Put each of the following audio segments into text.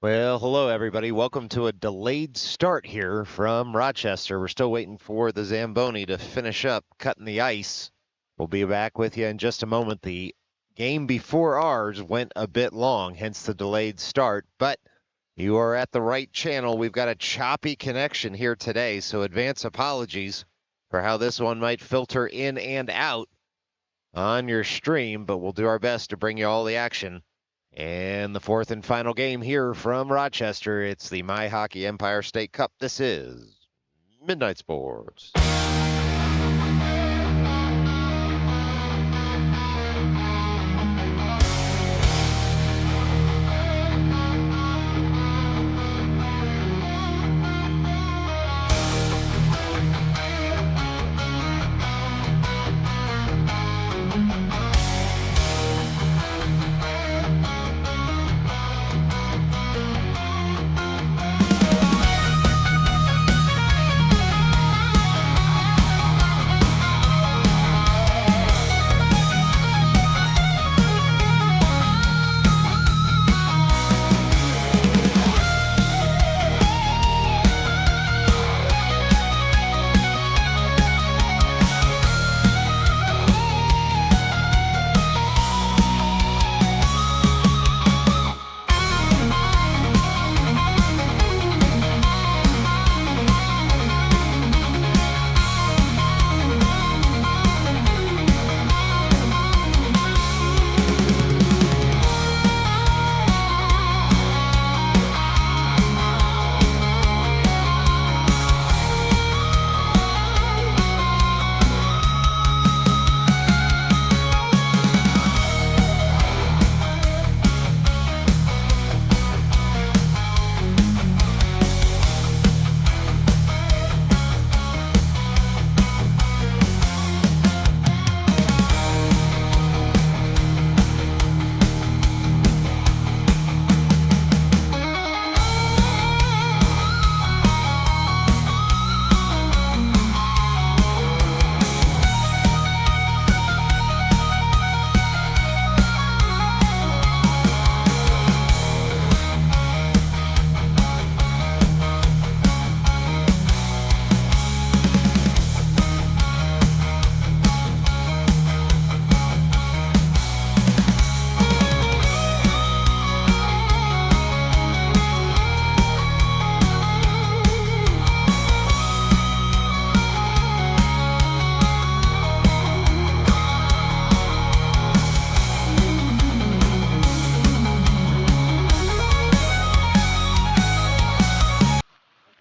Well, hello, everybody. Welcome to a delayed start here from Rochester. We're still waiting for the Zamboni to finish up cutting the ice. We'll be back with you in just a moment. The game before ours went a bit long, hence the delayed start, but you are at the right channel. We've got a choppy connection here today, so advance apologies for how this one might filter in and out on your stream, but we'll do our best to bring you all the action. And the fourth and final game here from Rochester. It's the MyHockey Empire State Cup. This is Midnight Sports.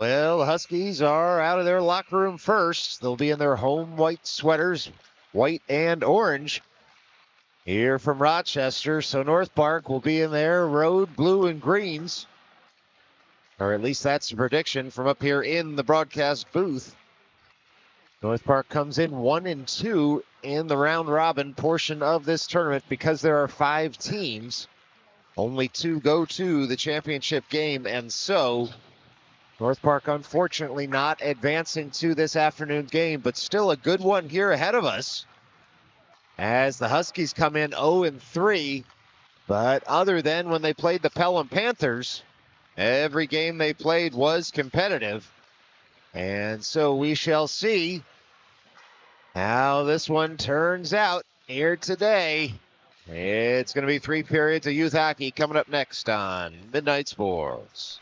Well, the Huskies are out of their locker room first. They'll be in their home white sweaters, white and orange, here from Rochester. So North Park will be in their road blue and greens, or at least that's the prediction from up here in the broadcast booth. North Park comes in 1-2 in the round robin portion of this tournament. Because there are 5 teams, only 2 go to the championship game, and so North Park, unfortunately, not advancing to this afternoon's game, but still a good one here ahead of us as the Huskies come in 0-3. But other than when they played the Pelham Panthers, every game they played was competitive. And so we shall see how this one turns out here today. It's going to be 3 periods of youth hockey coming up next on Midnight Sports.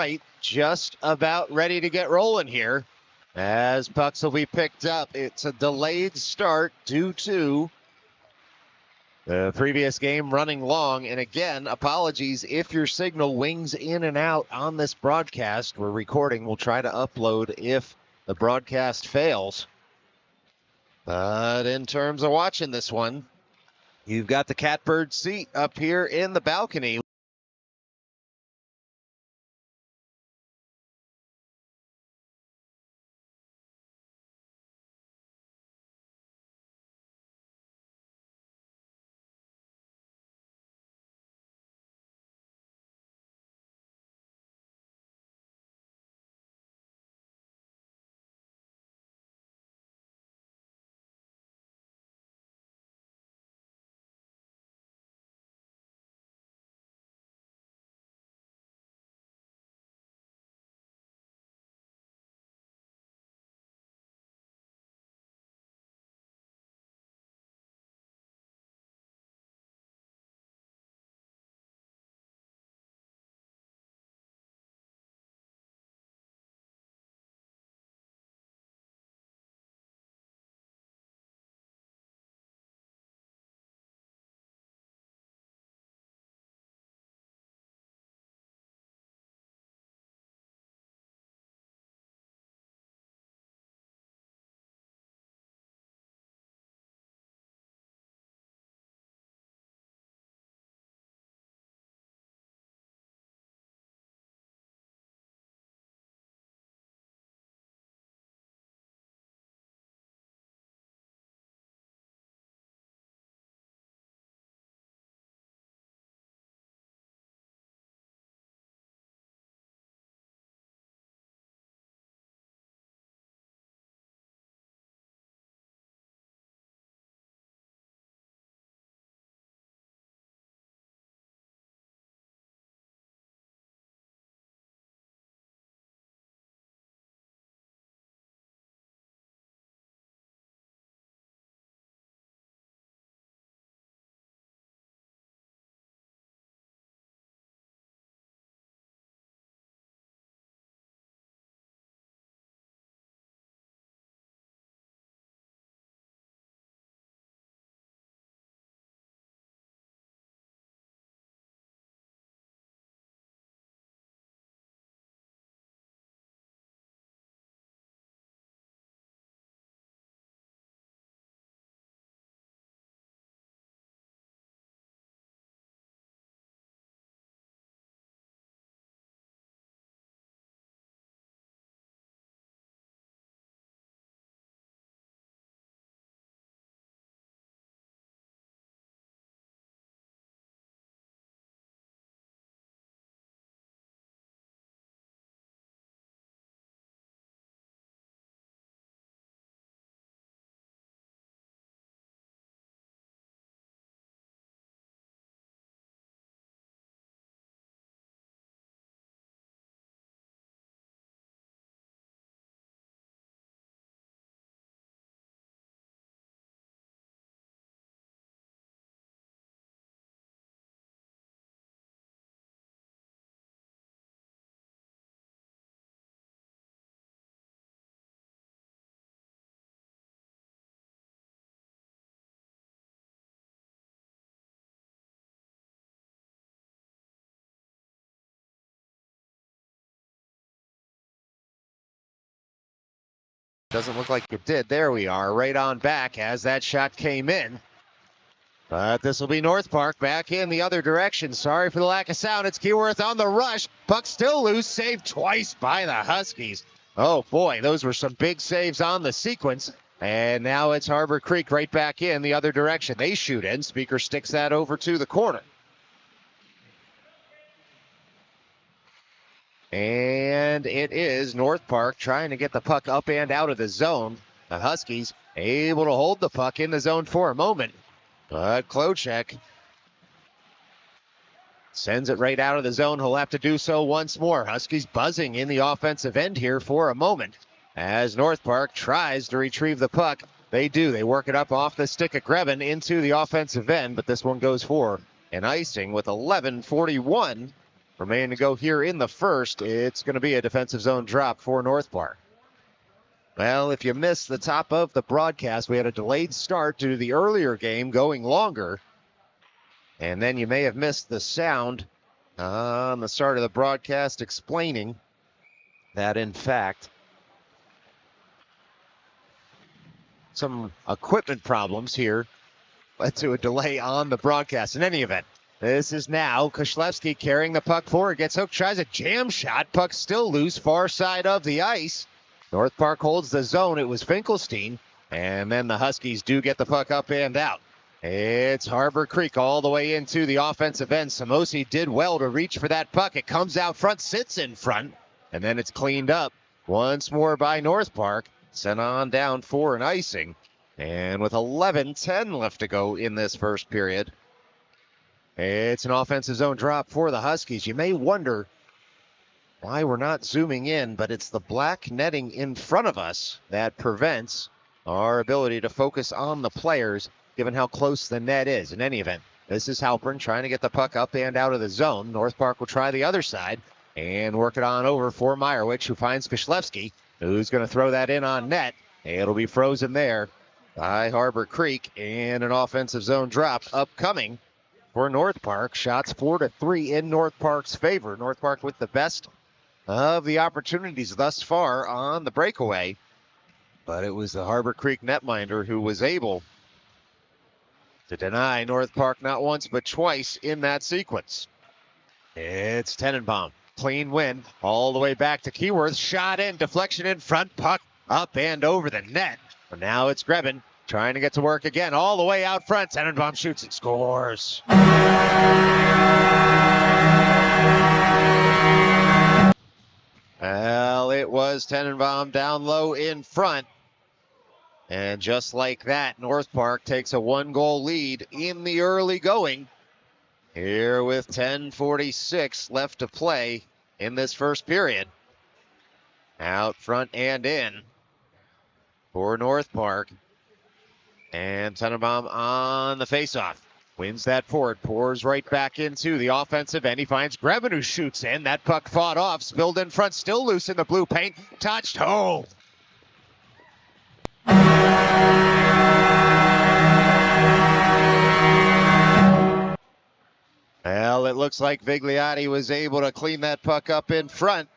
white just about ready to get rolling here as pucks will be picked up. It's a delayed start due to the previous game running long. And again, apologies if your signal wings in and out on this broadcast. We're recording. We'll try to upload if the broadcast fails. But in terms of watching this one, you've got the catbird seat up here in the balcony. Doesn't look like it did. There we are, right on back as that shot came in. But this will be North Park back in the other direction. Sorry for the lack of sound. It's Keyworth on the rush. Puck still loose, saved twice by the Huskies. Oh boy, those were some big saves on the sequence. And now it's Harborcreek right back in the other direction. They shoot in. Speaker sticks that over to the corner. And it is North Park trying to get the puck up and out of the zone. The Huskies able to hold the puck in the zone for a moment. But Klocek sends it right out of the zone. He'll have to do so once more. Huskies buzzing in the offensive end here for a moment. As North Park tries to retrieve the puck. They do. They work it up off the stick of Greben into the offensive end. But this one goes for an icing with 11:41 remaining to go here in the first. It's going to be a defensive zone drop for North Park. Well, if you missed the top of the broadcast, we had a delayed start due to the earlier game going longer. And then you may have missed the sound on the start of the broadcast explaining that, in fact, some equipment problems here led to a delay on the broadcast. In any event, this is now Kushlevsky carrying the puck forward, gets hooked, tries a jam shot. Puck still loose, far side of the ice. North Park holds the zone. It was Finkelstein. And then the Huskies do get the puck up and out. It's Harborcreek all the way into the offensive end. Samosi did well to reach for that puck. It comes out front, sits in front, and then it's cleaned up once more by North Park. Sent on down for an icing. And with 11:10 left to go in this first period, it's an offensive zone drop for the Huskies. You may wonder why we're not zooming in, but it's the black netting in front of us that prevents our ability to focus on the players, given how close the net is. In any event, this is Halpern trying to get the puck up and out of the zone. North Park will try the other side and work it on over for Meyerowicz, who finds Kushlevsky, who's going to throw that in on net. It'll be frozen there by Harborcreek, and an offensive zone drop upcoming for North Park. Shots 4-3 in North Park's favor. North Park with the best of the opportunities thus far on the breakaway, but it was the Harborcreek netminder who was able to deny North Park not once but twice in that sequence. It's Tenenbaum. Clean win all the way back to Keyworth. Shot in, deflection in front, puck up and over the net. But now it's Grebin trying to get to work again all the way out front. Tenenbaum shoots and scores. Well, it was Tenenbaum down low in front. And just like that, North Park takes a one-goal lead in the early going. Here with 10:46 left to play in this first period. Out front and in for North Park. And Tenenbaum on the faceoff. Wins that forward, pours right back into the offensive end. He finds Grebin, who shoots in. That puck fought off, spilled in front, still loose in the blue paint. Touched home. Well, it looks like Vigliotti was able to clean that puck up in front.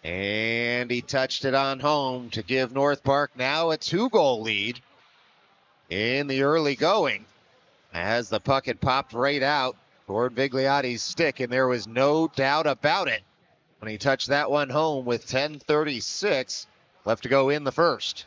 And he touched it on home to give North Park now a 2-goal lead in the early going, as the puck had popped right out toward Vigliotti's stick, and there was no doubt about it when he touched that one home with 10:36 left to go in the first.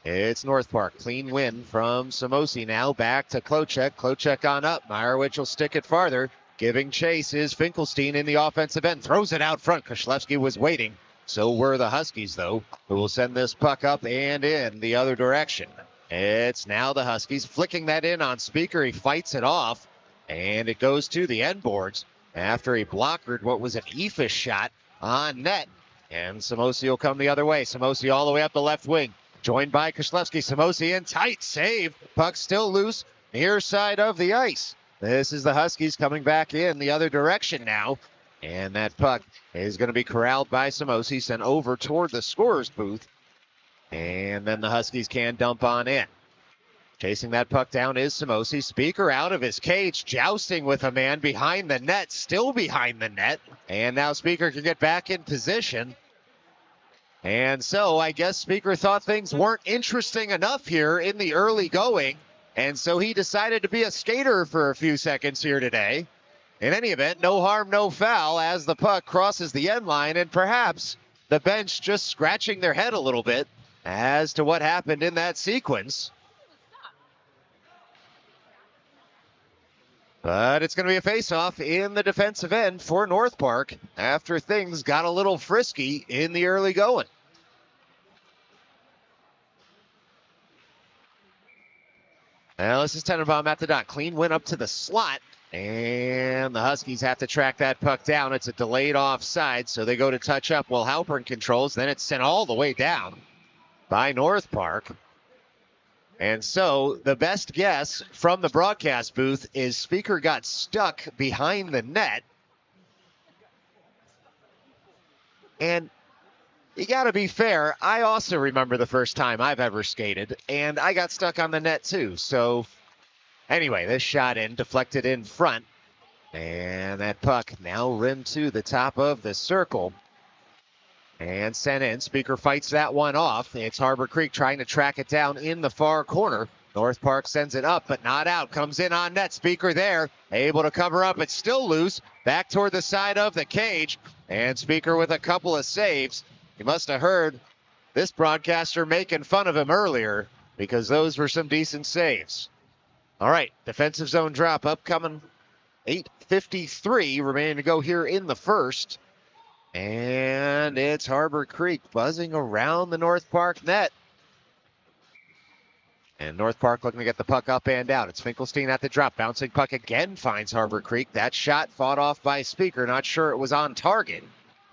It's North Park. Clean win from Samosi now. Back to Klocek. Klocek on up. Meyerowicz will stick it farther. Giving chase is Finkelstein in the offensive end. Throws it out front. Kushlevsky was waiting. So were the Huskies, though, who will send this puck up and in the other direction. It's now the Huskies flicking that in on Speaker. He fights it off, and it goes to the end boards after he blockered what was an Eefish shot on net. And Samosi will come the other way. Samosi all the way up the left wing. Joined by Kushlevsky. Samosi in tight save. Puck still loose near side of the ice. This is the Huskies coming back in the other direction now. And that puck is going to be corralled by Samosi, sent over toward the scorer's booth. And then the Huskies can dump on in. Chasing that puck down is Samosi. Speaker out of his cage, jousting with a man behind the net, still behind the net. And now Speaker can get back in position. And so I guess Speaker thought things weren't interesting enough here in the early going. And so he decided to be a skater for a few seconds here today. In any event, no harm, no foul as the puck crosses the end line, and perhaps the bench just scratching their head a little bit as to what happened in that sequence. But it's going to be a face-off in the defensive end for North Park after things got a little frisky in the early going. Now this is Tenenbaum at the dot. Clean win up to the slot. And the Huskies have to track that puck down. It's a delayed offside, so they go to touch up while Halpern controls. Then it's sent all the way down by North Park. And so the best guess from the broadcast booth is Speaker got stuck behind the net And you got to be fair. I also remember the first time I've ever skated, and I got stuck on the net too. So anyway, this shot in, deflected in front. And that puck now rimmed to the top of the circle. And sent in. Speaker fights that one off. It's Harborcreek trying to track it down in the far corner. North Park sends it up, but not out. Comes in on net. Speaker there. Able to cover up. It's still loose. Back toward the side of the cage. And Speaker with a couple of saves. You must have heard this broadcaster making fun of him earlier because those were some decent saves. All right, defensive zone drop upcoming. 8:53 remaining to go here in the first. And it's Harborcreek buzzing around the North Park net. And North Park looking to get the puck up and out. It's Finkelstein at the drop. Bouncing puck again finds Harborcreek. That shot fought off by Speaker. Not sure it was on target.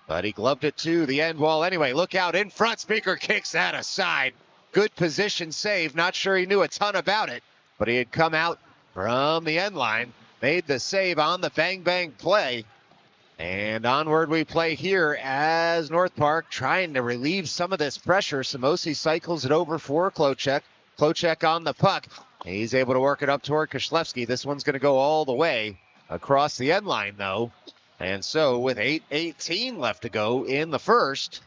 But he gloved it to the end wall anyway. Look out in front. Speaker kicks that aside. Good position save. Not sure he knew a ton about it. But he had come out from the end line. Made the save on the bang-bang play. And onward we play here as North Park trying to relieve some of this pressure. Samosi cycles it over for Klocek. Klocek on the puck. He's able to work it up toward Koslewski. This one's going to go all the way across the end line, though. And so with 8:18 left to go in the first,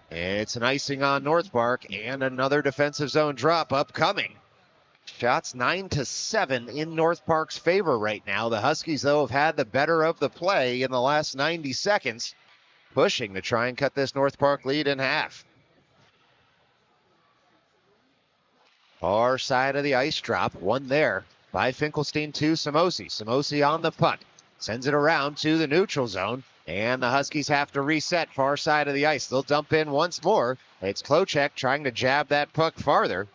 it's an icing on North Park and another defensive zone drop upcoming. Shots 9-7 in North Park's favor right now. The Huskies, though, have had the better of the play in the last 90 seconds, pushing to try and cut this North Park lead in half. Far side of the ice drop, one there by Finkelstein to Samosi. Samosi on the puck, sends it around to the neutral zone, and the Huskies have to reset far side of the ice. They'll dump in once more. It's Klocek trying to jab that puck farther.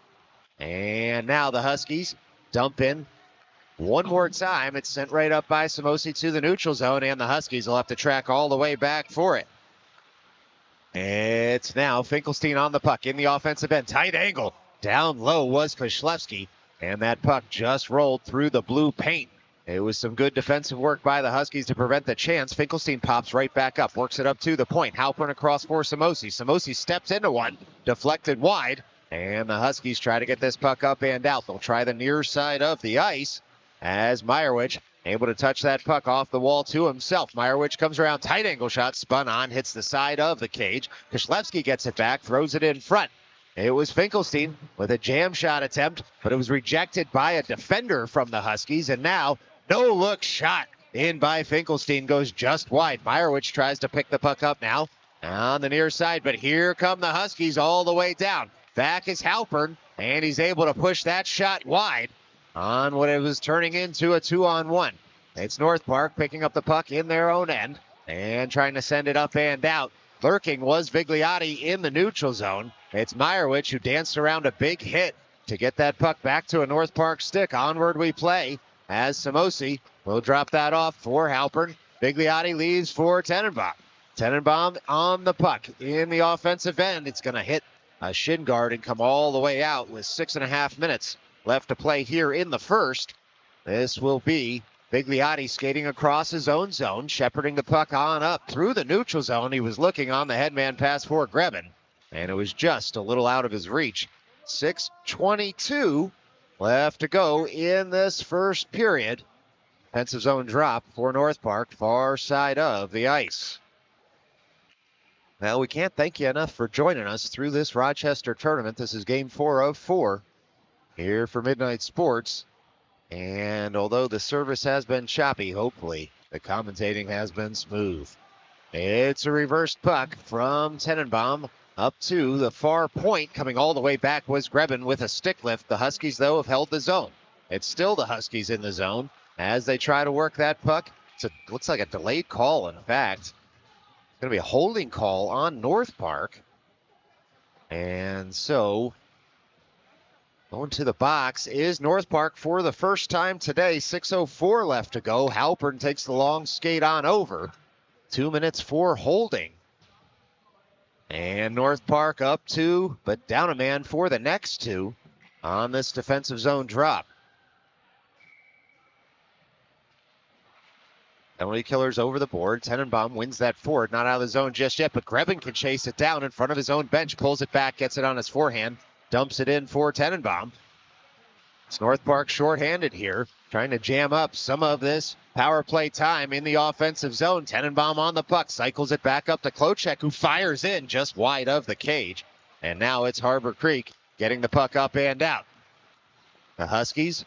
And now the Huskies dump in one more time. It's sent right up by Samosi to the neutral zone, and the Huskies will have to track all the way back for it. It's now Finkelstein on the puck in the offensive end. Tight angle. Down low was Koslewski, and that puck just rolled through the blue paint. It was some good defensive work by the Huskies to prevent the chance. Finkelstein pops right back up, works it up to the point. Halpern across for Samosi. Samosi steps into one, deflected wide. And the Huskies try to get this puck up and out. They'll try the near side of the ice as Meyerowicz able to touch that puck off the wall to himself. Meyerowicz comes around, tight angle shot, spun on, hits the side of the cage. Koslewski gets it back, throws it in front. It was Finkelstein with a jam shot attempt, but it was rejected by a defender from the Huskies. And now, no-look shot in by Finkelstein goes just wide. Meyerowicz tries to pick the puck up now on the near side, but here come the Huskies all the way down. Back is Halpern, and he's able to push that shot wide on what it was turning into a 2-on-1. It's North Park picking up the puck in their own end and trying to send it up and out. Lurking was Vigliotti in the neutral zone. It's Meyerowicz who danced around a big hit to get that puck back to a North Park stick. Onward we play as Samosi will drop that off for Halpern. Vigliotti leaves for Tenenbaum. Tenenbaum on the puck in the offensive end. It's going to hit a shin guard and come all the way out with 6.5 minutes left to play here in the first. This will be Vigliotti skating across his own zone, shepherding the puck on up through the neutral zone. He was looking on the headman pass for Grebin, and it was just a little out of his reach. 6:22 left to go in this first period. Defensive zone drop for North Park, far side of the ice. Well, we can't thank you enough for joining us through this Rochester tournament. This is game 4 of 4 here for Midnight Sports. And although the service has been choppy, hopefully the commentating has been smooth. It's a reversed puck from Tenenbaum up to the far point. Coming all the way back was Grebin with a stick lift. The Huskies, though, have held the zone. It's still the Huskies in the zone as they try to work that puck. Looks like a delayed call, in fact. Going to be a holding call on North Park. And so going to the box is North Park for the first time today. 6:04 left to go. Halpern takes the long skate on over. 2 minutes for holding. And North Park up 2, but down a man for the next 2 on this defensive zone drop. Penalty killers over the board. Tenenbaum wins that forward. Not out of the zone just yet, but Grebin can chase it down in front of his own bench. Pulls it back, gets it on his forehand. Dumps it in for Tenenbaum. It's North Park shorthanded here, trying to jam up some of this power play time in the offensive zone. Tenenbaum on the puck, cycles it back up to Klocek, who fires in just wide of the cage. And now it's Harborcreek getting the puck up and out. The Huskies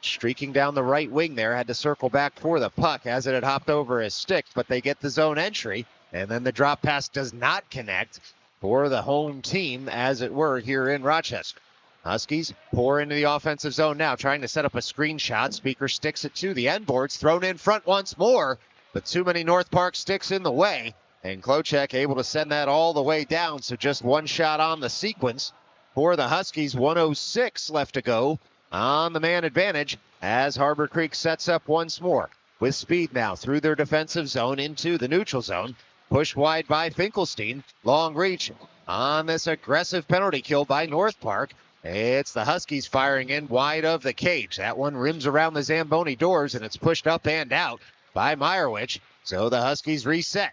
streaking down the right wing there, had to circle back for the puck as it had hopped over his stick, but they get the zone entry, and then the drop pass does not connect for the home team, as it were, here in Rochester. Huskies pour into the offensive zone now, trying to set up a screen shot. Speaker sticks it to the end boards, thrown in front once more, but too many North Park sticks in the way, and Klocek able to send that all the way down, so just one shot on the sequence for the Huskies. 1:06 left to go on the man advantage as Harborcreek sets up once more. With speed now through their defensive zone into the neutral zone. Pushed wide by Finkelstein. Long reach on this aggressive penalty kill by North Park. It's the Huskies firing in wide of the cage. That one rims around the Zamboni doors, and it's pushed up and out by Meyerowicz. So the Huskies reset.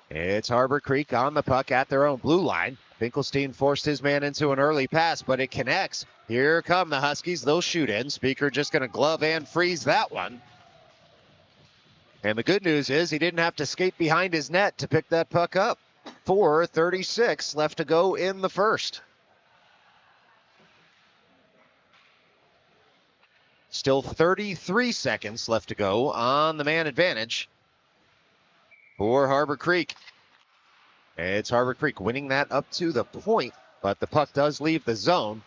It's Harborcreek on the puck at their own blue line. Finkelstein forced his man into an early pass, but it connects. Here come the Huskies. They'll shoot in. Speaker just going to glove and freeze that one. And the good news is he didn't have to skate behind his net to pick that puck up. 4:36 left to go in the first. Still 33 seconds left to go on the man advantage for Harborcreek. It's Harborcreek winning that up to the point, but the puck does leave the zone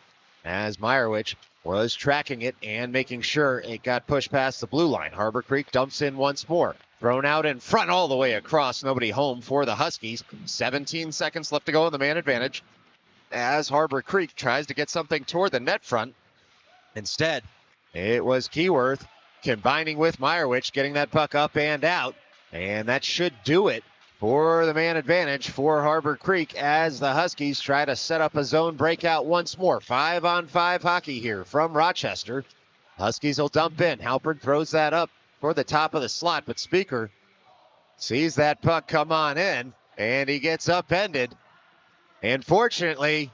as Meyerowicz was tracking it and making sure it got pushed past the blue line. Harborcreek dumps in once more. Thrown out in front all the way across. Nobody home for the Huskies. 17 seconds left to go in the man advantage as Harborcreek tries to get something toward the net front. Instead, it was Keyworth combining with Meyerowicz, getting that puck up and out. And that should do it for the man advantage for Harborcreek as the Huskies try to set up a zone breakout once more. 5-on-5 hockey here from Rochester. Huskies will dump in. Halpern throws that up for the top of the slot, but Speaker sees that puck come on in, and he gets upended. And fortunately,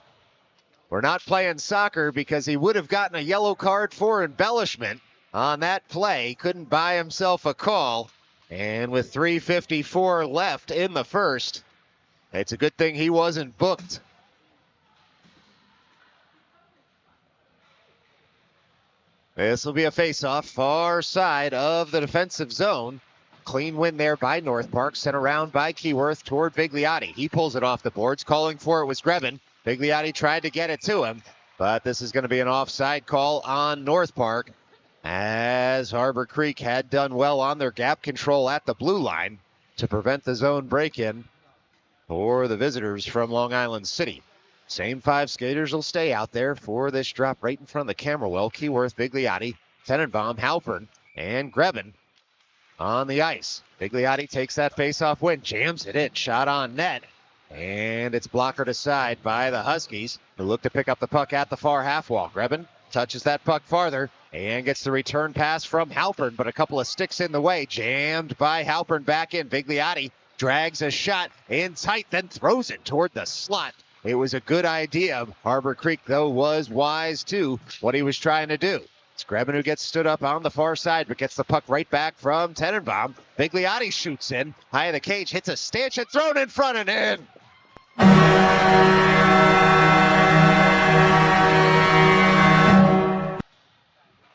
we're not playing soccer because he would have gotten a yellow card for embellishment on that play. Couldn't buy himself a call. And with 3:54 left in the first, it's a good thing he wasn't booked. This will be a face-off far side of the defensive zone. Clean win there by North Park, sent around by Keyworth toward Vigliotti. He pulls it off the boards. Calling for it was Grebin. Vigliotti tried to get it to him, but this is going to be an offside call on North Park, as Harborcreek had done well on their gap control at the blue line to prevent the zone break-in for the visitors from Long Island City. Same five skaters will stay out there for this drop right in front of the camera well. Keyworth, Vigliotti, Tenenbaum, Halpern, and Grebin on the ice. Vigliotti takes that face-off win, jams it in, shot on net, and it's blockered aside by the Huskies, who look to pick up the puck at the far half wall. Grebin touches that puck farther and gets the return pass from Halpern, but a couple of sticks in the way. Jammed by Halpern back in. Vigliotti drags a shot in tight, then throws it toward the slot. It was a good idea. Harborcreek, though, was wise to what he was trying to do. It's Grebin who gets stood up on the far side, but gets the puck right back from Tenenbaum. Vigliotti shoots in, high of the cage, hits a stanchion, thrown in front and in.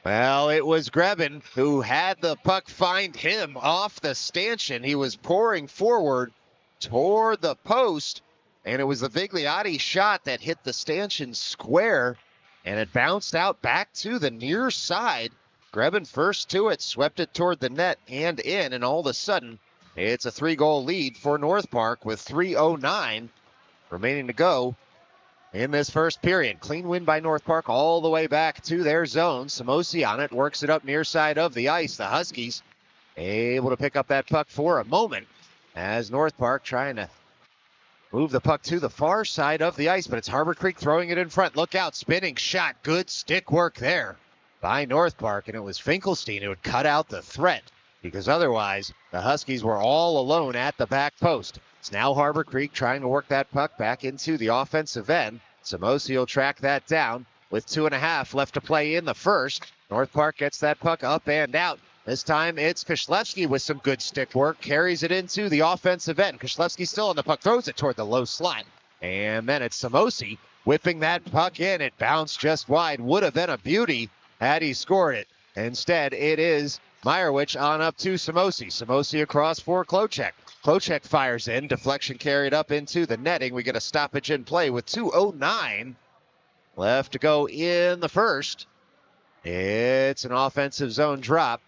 Well, it was Grebin who had the puck find him off the stanchion. He was pouring forward toward the post, and it was the Vigliotti shot that hit the stanchion square, and it bounced out back to the near side. Grebin first to it, swept it toward the net and in, and all of a sudden, it's a 3-goal lead for North Park with 3:09 remaining to go in this first period. Clean win by North Park all the way back to their zone. Samosi on it, works it up near side of the ice. The Huskies able to pick up that puck for a moment as North Park trying to move the puck to the far side of the ice, but it's Harborcreek throwing it in front. Look out, spinning shot. Good stick work there by North Park, and it was Finkelstein who had cut out the threat because otherwise the Huskies were all alone at the back post. It's now Harborcreek trying to work that puck back into the offensive end. Samosi will track that down with 2.5 left to play in the first. North Park gets that puck up and out. This time it's Kishlevsky with some good stick work, carries it into the offensive end. Kishlevsky still on the puck, throws it toward the low slot. And then it's Samosi whipping that puck in. It bounced just wide. Would have been a beauty had he scored it. Instead, it is Meyerowicz on up to Samosi. Samosi across for Klochek. Klochek fires in. Deflection carried up into the netting. We get a stoppage in play with 2:09 left to go in the first. It's an offensive zone drop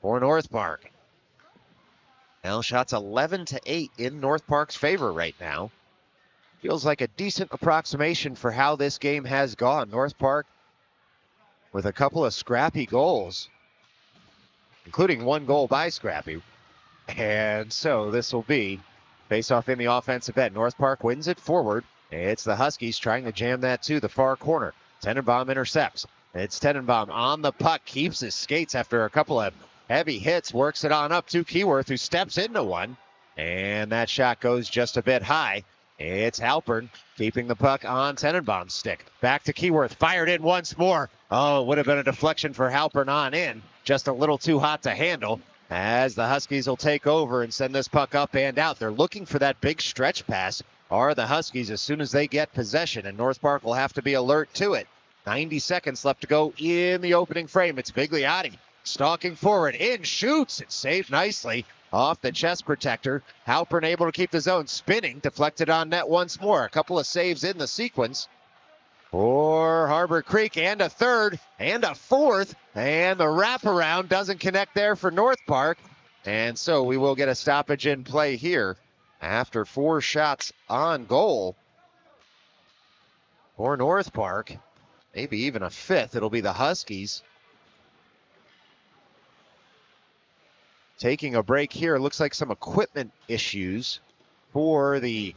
for North Park. Now shots 11-8 in North Park's favor right now. Feels like a decent approximation for how this game has gone. North Park with a couple of scrappy goals, including one goal by Scrappy. And so this will be face-off in the offensive end. North Park wins it forward. It's the Huskies trying to jam that to the far corner. Tenenbaum intercepts. It's Tenenbaum on the puck, keeps his skates after a couple of heavy hits, works it on up to Keyworth, who steps into one. And that shot goes just a bit high. It's Halpern keeping the puck on Tenenbaum's stick. Back to Keyworth, fired in once more. Oh, it would have been a deflection for Halpern on in. Just a little too hot to handle, as the Huskies will take over and send this puck up and out. They're looking for that big stretch pass, are the Huskies, as soon as they get possession, and North Park will have to be alert to it. 90 seconds left to go in the opening frame. It's Bigliotti stalking forward, in, shoots. It's saved nicely off the chest protector. Halpern able to keep the zone spinning, deflected on net once more. A couple of saves in the sequence for Harborcreek, and a third and a fourth, and the wraparound doesn't connect there for North Park. And so we will get a stoppage in play here after 4 shots on goal for North Park. Maybe even a 5th. It'll be the Huskies taking a break here. Looks like some equipment issues for the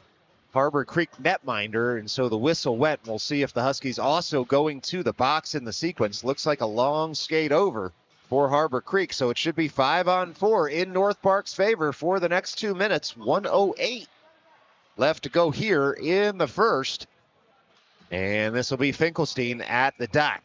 Harborcreek netminder, and so the whistle went. We'll see if the Huskies also going to the box in the sequence. Looks like a long skate over for Harborcreek, so it should be 5-on-4 in North Park's favor for the next 2 minutes. 1:08 left to go here in the first, and this will be Finkelstein at the dot.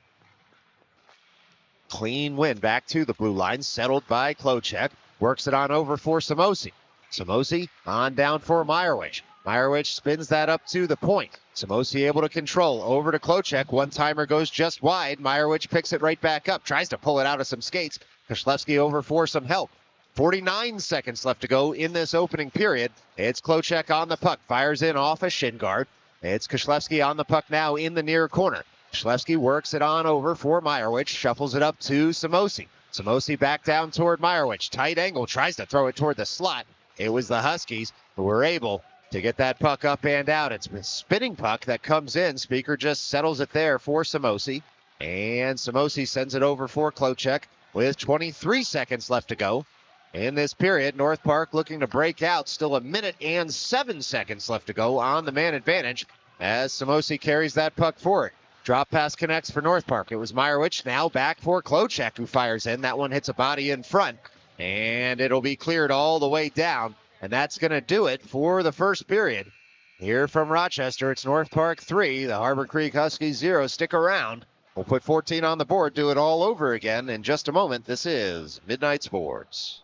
Clean win back to the blue line, settled by Klochek. Works it on over for Samosi. Samosi on down for Meyerowicz. Meyerowicz spins that up to the point. Samosi able to control. Over to Klochek. One-timer goes just wide. Meyerowicz picks it right back up. Tries to pull it out of some skates. Kishlevsky over for some help. 49 seconds left to go in this opening period. It's Klochek on the puck. Fires in off a shin guard. It's Kishlevsky on the puck now in the near corner. Kishlevsky works it on over for Meyerowicz. Shuffles it up to Samosi. Samosi back down toward Meyerowicz. Tight angle. Tries to throw it toward the slot. It was the Huskies who were able to get that puck up and out. It's a spinning puck that comes in. Speaker just settles it there for Samosi. And Samosi sends it over for Klochek with 23 seconds left to go in this period. North Park looking to break out. Still 1 minute and 7 seconds left to go on the man advantage as Samosi carries that puck forward. Drop pass connects for North Park. It was Meyerowicz now back for Klochek, who fires in. That one hits a body in front, and it'll be cleared all the way down. And that's going to do it for the first period. Here from Rochester, it's North Park 3, the Harborcreek Huskies 0. Stick around. We'll put 14 on the board, do it all over again in just a moment. This is Midnight Sports.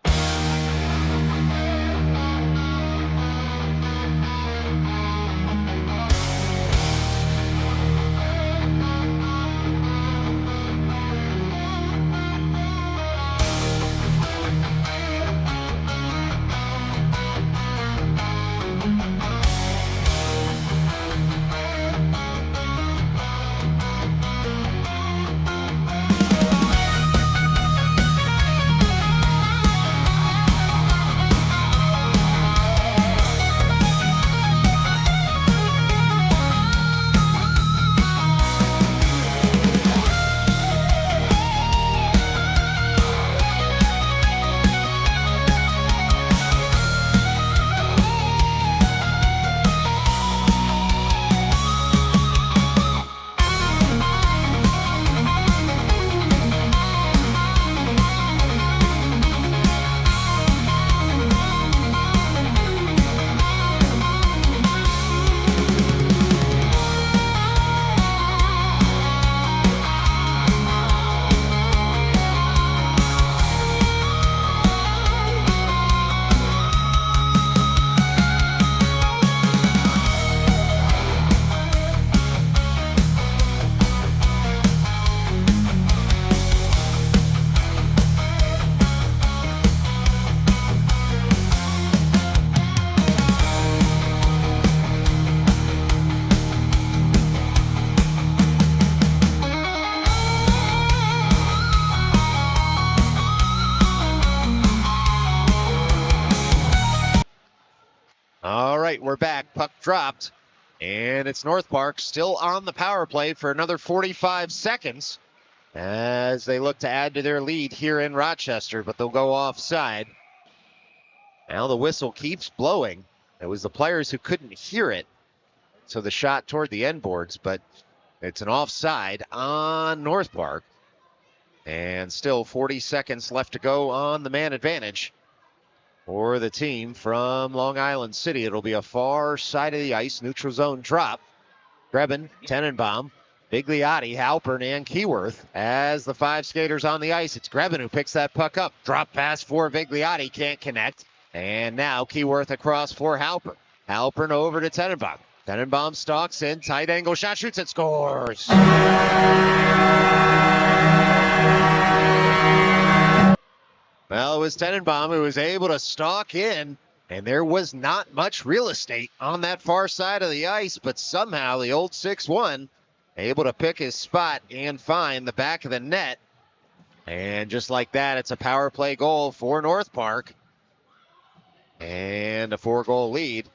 right, we're back. Puck dropped. And it's North Park still on the power play for another 45 seconds as they look to add to their lead here in Rochester, but they'll go offside. Now the whistle keeps blowing. It was the players who couldn't hear it, so the shot toward the end boards, but it's an offside on North Park. And still 40 seconds left to go on the man advantage for the team from Long Island City. It'll be a far side of the ice, neutral zone drop. Grebin, Tenenbaum, Bigliotti, Halpern, and Keyworth as the five skaters on the ice. It's Grebin who picks that puck up. Drop pass for Bigliotti, can't connect. And now Keyworth across for Halpern. Halpern over to Tenenbaum. Tenenbaum stalks in, tight angle shot, shoots and scores. Well, it was Tenenbaum who was able to stalk in, and there was not much real estate on that far side of the ice, but somehow the old 6'1" able to pick his spot and find the back of the net. And just like that, it's a power play goal for North Park. And a 4-goal lead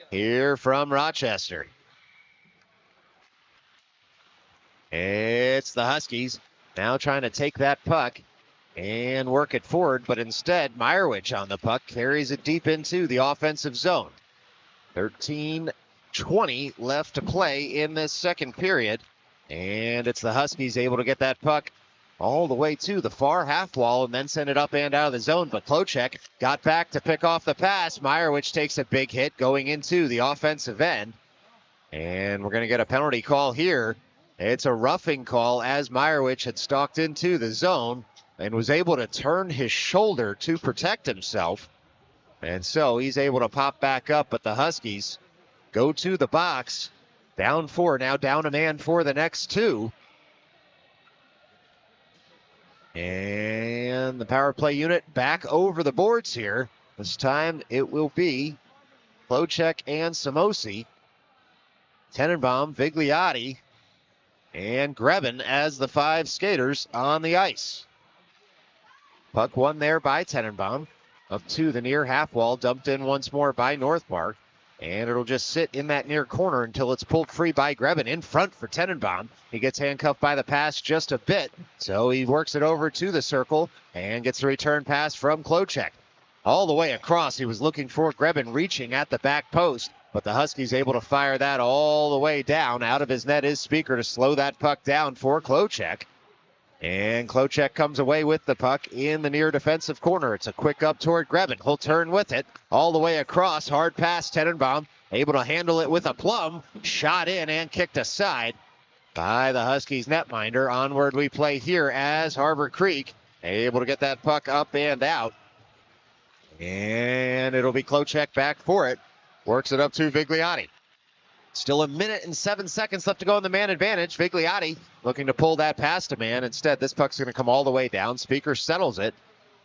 here from Rochester. It's the Huskies now trying to take that puck and work it forward, but instead Meyerowicz on the puck carries it deep into the offensive zone. 13:20 left to play in this second period, and it's the Huskies able to get that puck all the way to the far half wall and then send it up and out of the zone, but Klocek got back to pick off the pass. Meyerowicz takes a big hit going into the offensive end, and we're going to get a penalty call here. It's a roughing call as Meyerowicz had stalked into the zone and was able to turn his shoulder to protect himself. And so he's able to pop back up, but the Huskies go to the box. Down 4, now down a man for the next 2. And the power play unit back over the boards here. This time it will be Klocek and Samosi, Tenenbaum, Vigliotti, and Grebin as the 5 skaters on the ice. Puck won there by Tenenbaum. Up to the near half wall, dumped in once more by North Park. And it'll just sit in that near corner until it's pulled free by Grebin in front for Tenenbaum. He gets handcuffed by the pass just a bit, so he works it over to the circle and gets a return pass from Klocek. All the way across, he was looking for Grebin reaching at the back post, but the Huskies able to fire that all the way down. Out of his net is Speaker to slow that puck down for Klocek. And Klocek comes away with the puck in the near defensive corner. It's a quick up toward Grebin. He'll turn with it all the way across. Hard pass, Tenenbaum able to handle it with a plum. Shot in and kicked aside by the Huskies netminder. Onward we play here as Harborcreek able to get that puck up and out. And it'll be Klocek back for it. Works it up to Vigliotti. Still 1 minute and 7 seconds left to go in the man advantage. Vigliotti looking to pull that past a man. Instead, this puck's going to come all the way down. Speaker settles it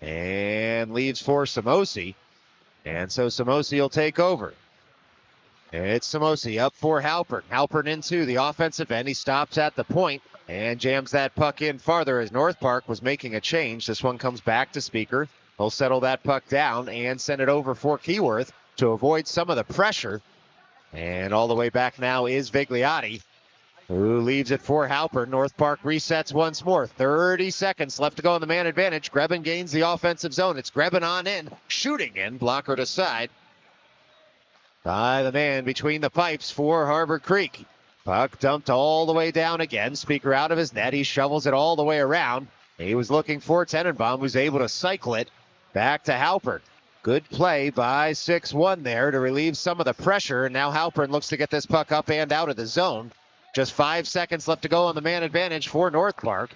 and leaves for Samosi. And so Samosi will take over. It's Samosi up for Halpern. Halpern into the offensive end. He stops at the point and jams that puck in farther as North Park was making a change. This one comes back to Speaker. He'll settle that puck down and send it over for Keyworth to avoid some of the pressure. And all the way back now is Vigliotti, who leaves it for Halpern. North Park resets once more. 30 seconds left to go in the man advantage. Grebin gains the offensive zone. It's Grebin on in, shooting in, blocker to side by the man between the pipes for Harborcreek. Puck dumped all the way down again. Speaker out of his net. He shovels it all the way around. He was looking for Tenenbaum, who's able to cycle it back to Halpern. Good play by 6'1" there to relieve some of the pressure. And now Halpern looks to get this puck up and out of the zone. Just 5 seconds left to go on the man advantage for North Park.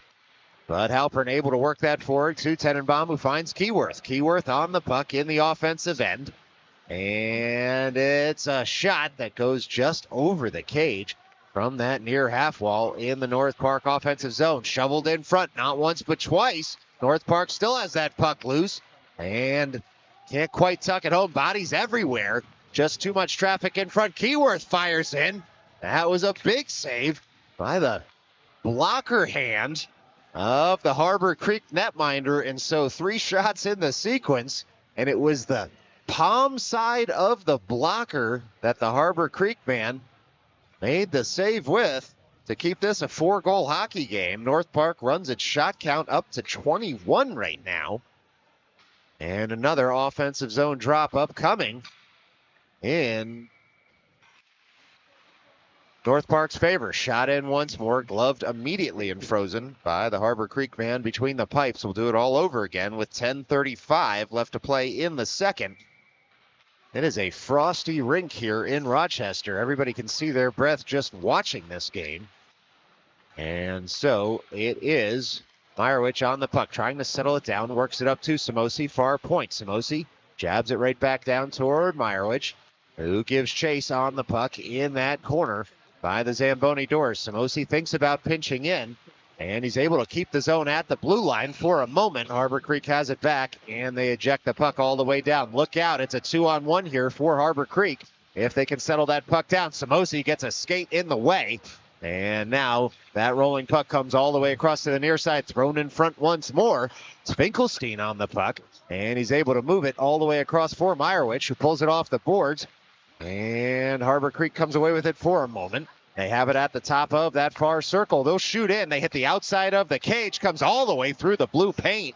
But Halpern able to work that forward to Tenenbaum, who finds Keyworth. Keyworth on the puck in the offensive end. And it's a shot that goes just over the cage from that near half wall in the North Park offensive zone. Shoveled in front, not once but twice. North Park still has that puck loose. And can't quite tuck it home. Bodies everywhere. Just too much traffic in front. Keyworth fires in. That was a big save by the blocker hand of the Harborcreek netminder. And so 3 shots in the sequence. And it was the palm side of the blocker that the Harborcreek man made the save with to keep this a 4-goal hockey game. North Park runs its shot count up to 21 right now. And another offensive zone drop upcoming in North Park's favor. Shot in once more, gloved immediately and frozen by the Harborcreek man between the pipes. We'll do it all over again with 10:35 left to play in the second. It is a frosty rink here in Rochester. Everybody can see their breath just watching this game. And so it is Meyerowicz on the puck, trying to settle it down, works it up to Samosi, far point. Samosi jabs it right back down toward Meyerowicz, who gives chase on the puck in that corner by the Zamboni doors. Samosi thinks about pinching in, and he's able to keep the zone at the blue line for a moment. Harborcreek has it back, and they eject the puck all the way down. Look out, it's a 2-on-1 here for Harborcreek. If they can settle that puck down, Samosi gets a skate in the way. And now that rolling puck comes all the way across to the near side, thrown in front once more. It's Finkelstein on the puck, and he's able to move it all the way across for Meyerowicz, who pulls it off the boards. And Harborcreek comes away with it for a moment. They have it at the top of that far circle. They'll shoot in. They hit the outside of the cage, comes all the way through the blue paint.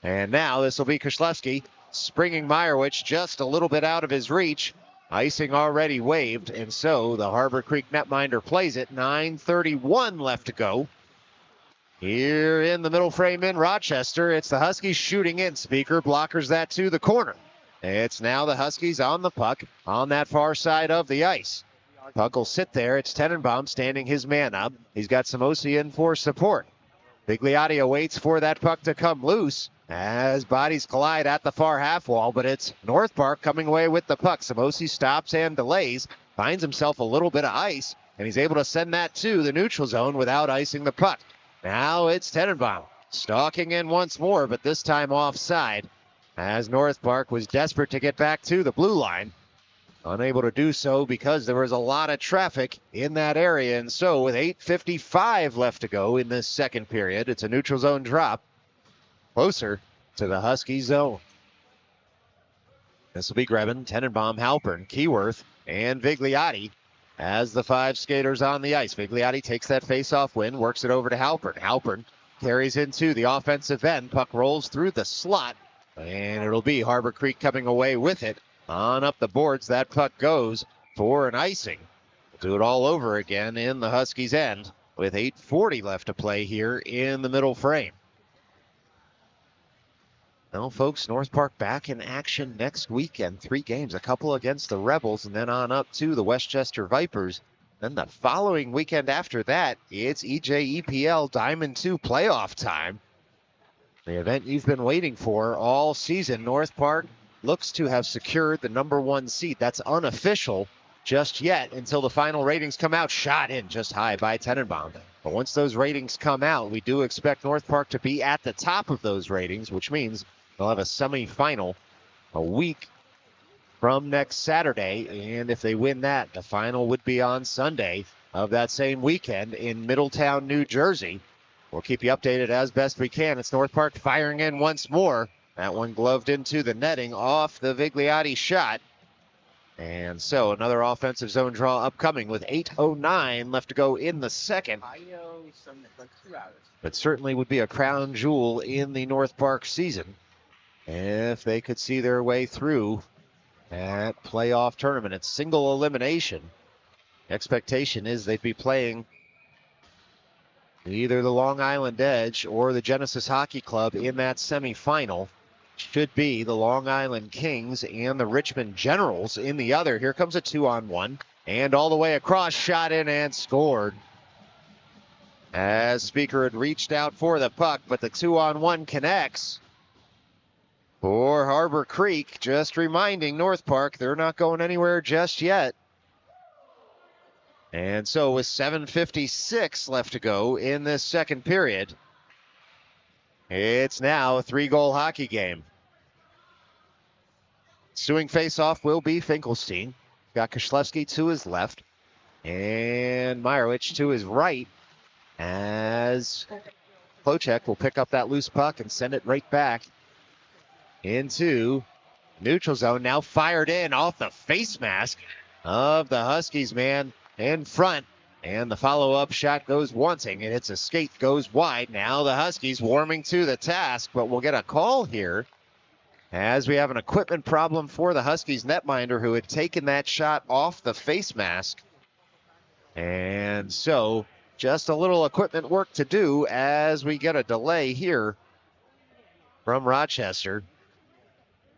And now this will be Koslewski springing Meyerowicz just a little bit out of his reach. Icing already waved, and so the Harborcreek netminder plays it. 9:31 left to go. Here in the middle frame in Rochester, it's the Huskies shooting in. Speaker blockers that to the corner. It's now the Huskies on the puck on that far side of the ice. Puck will sit there. It's Tenenbaum standing his man up. He's got Samosi in for support. Bigliotti awaits for that puck to come loose as bodies collide at the far half wall, but it's North Park coming away with the puck. Samosi stops and delays, finds himself a little bit of ice, and he's able to send that to the neutral zone without icing the puck. Now it's Tenenbaum stalking in once more, but this time offside, as North Park was desperate to get back to the blue line. Unable to do so because there was a lot of traffic in that area, and so with 8:55 left to go in this second period, it's a neutral zone drop closer to the Husky zone. This will be Grebin, Tenenbaum, Halpern, Keyworth, and Vigliotti as the 5 skaters on the ice. Vigliotti takes that face-off win, works it over to Halpern. Halpern carries into the offensive end. Puck rolls through the slot, and it'll be Harborcreek coming away with it. On up the boards, that puck goes for an icing. We'll do it all over again in the Huskies' end with 8:40 left to play here in the middle frame. Well, folks, North Park back in action next weekend. 3 games, a couple against the Rebels, and then on up to the Westchester Vipers. Then the following weekend after that, it's EJEPL Diamond 2 playoff time. The event you've been waiting for all season. North Park looks to have secured the #1 seed. That's unofficial just yet until the final ratings come out. Shot in just high by Tenenbaum. But once those ratings come out, we do expect North Park to be at the top of those ratings, which means they'll have a semifinal a week from next Saturday. And if they win that, the final would be on Sunday of that same weekend in Middletown, New Jersey. We'll keep you updated as best we can. It's North Park firing in once more. That one gloved into the netting off the Vigliotti shot. And so another offensive zone draw upcoming with 8:09 left to go in the second. But certainly would be a crown jewel in the North Park season if they could see their way through that playoff tournament. It's single elimination. Expectation is they'd be playing either the Long Island Edge or the Genesis Hockey Club in that semifinal. Should be the Long Island Kings and the Richmond Generals in the other. Here comes a 2-on-1. And all the way across, shot in and scored. As Speaker had reached out for the puck, but the 2-on-1 connects for Harborcreek. Just reminding North Park they're not going anywhere just yet. And so with 7:56 left to go in this second period, it's now a 3-goal hockey game. Suing faceoff will be Finkelstein. Got Koslewski to his left and Meyerowicz to his right, as Klocek will pick up that loose puck and send it right back into Neutral zone now fired in off the face mask of the Huskies man in front. And the follow-up shot goes wanting. It hits a skate, goes wide. Now the Huskies warming to the task, but we'll get a call here as we have an equipment problem for the Huskies netminder who had taken that shot off the face mask. And so just a little equipment work to do as we get a delay here from Rochester.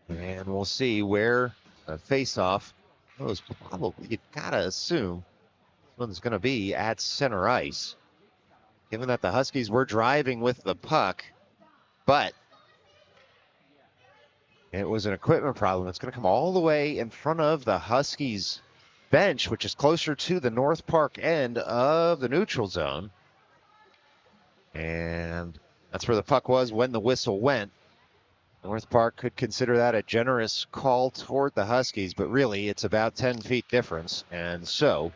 And we'll see where the face-off goes. Probably, you've got to assume this one's going to be at center ice, given that the Huskies were driving with the puck. But it was an equipment problem. It's going to come all the way in front of the Huskies bench, which is closer to the North Park end of the neutral zone. And that's where the puck was when the whistle went. North Park could consider that a generous call toward the Huskies, but really it's about 10 feet difference. And so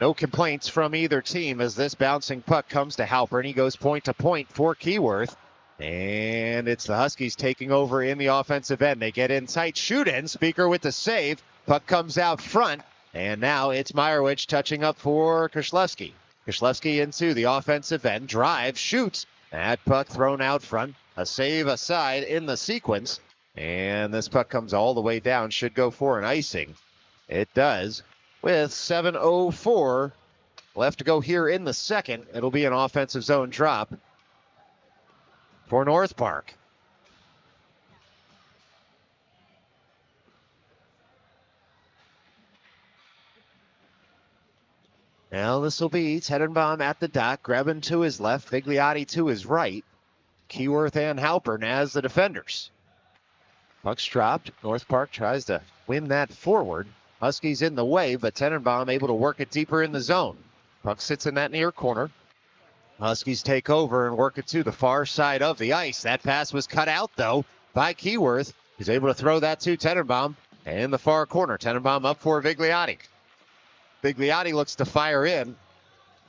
no complaints from either team as this bouncing puck comes to Halper, and he goes point to point for Keyworth. And it's the Huskies taking over in the offensive end. They get in tight, shoot in. Speaker with the save. Puck comes out front. And now it's Meyerowicz touching up for Koslewski. Koslewski into the offensive end. Drive, shoots. That puck thrown out front. A save aside in the sequence. And this puck comes all the way down. Should go for an icing. It does. With 7:04 left to go here in the second. It'll be an offensive zone drop for North Park. Now this will be Tenenbaum at the dot. Grebin to his left. Vigliotti to his right. Keyworth and Halpern as the defenders. Puck's dropped. North Park tries to win that forward. Huskies in the way, but Tenenbaum able to work it deeper in the zone. Puck sits in that near corner. Huskies take over and work it to the far side of the ice. That pass was cut out, though, by Keyworth. He's able to throw that to Tenenbaum in the far corner. Tenenbaum up for Vigliotti. Vigliotti looks to fire in.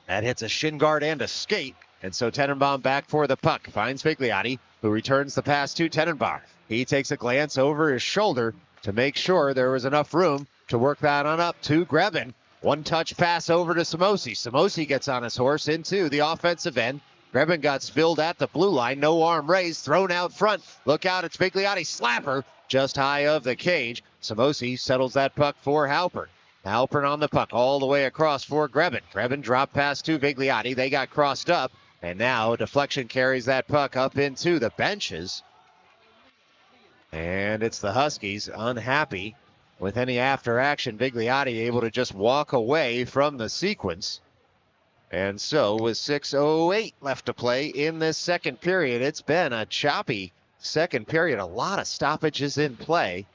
That hits a shin guard and a skate. And so Tenenbaum back for the puck. Finds Vigliotti, who returns the pass to Tenenbaum. He takes a glance over his shoulder to make sure there was enough room to work that on up to Grebin. One-touch pass over to Samosi. Samosi gets on his horse into the offensive end. Grebin got spilled at the blue line. No arm raised. Thrown out front. Look out, it's Vigliotti. Slapper just high of the cage. Samosi settles that puck for Halpern. Halpern on the puck all the way across for Grebin. Grebin dropped pass to Vigliotti. They got crossed up. And now a deflection carries that puck up into the benches. And it's the Huskies unhappy with any after action. Vigliotti able to just walk away from the sequence. And so with 6:08 left to play in this second period, it's been a choppy second period. A lot of stoppages in play,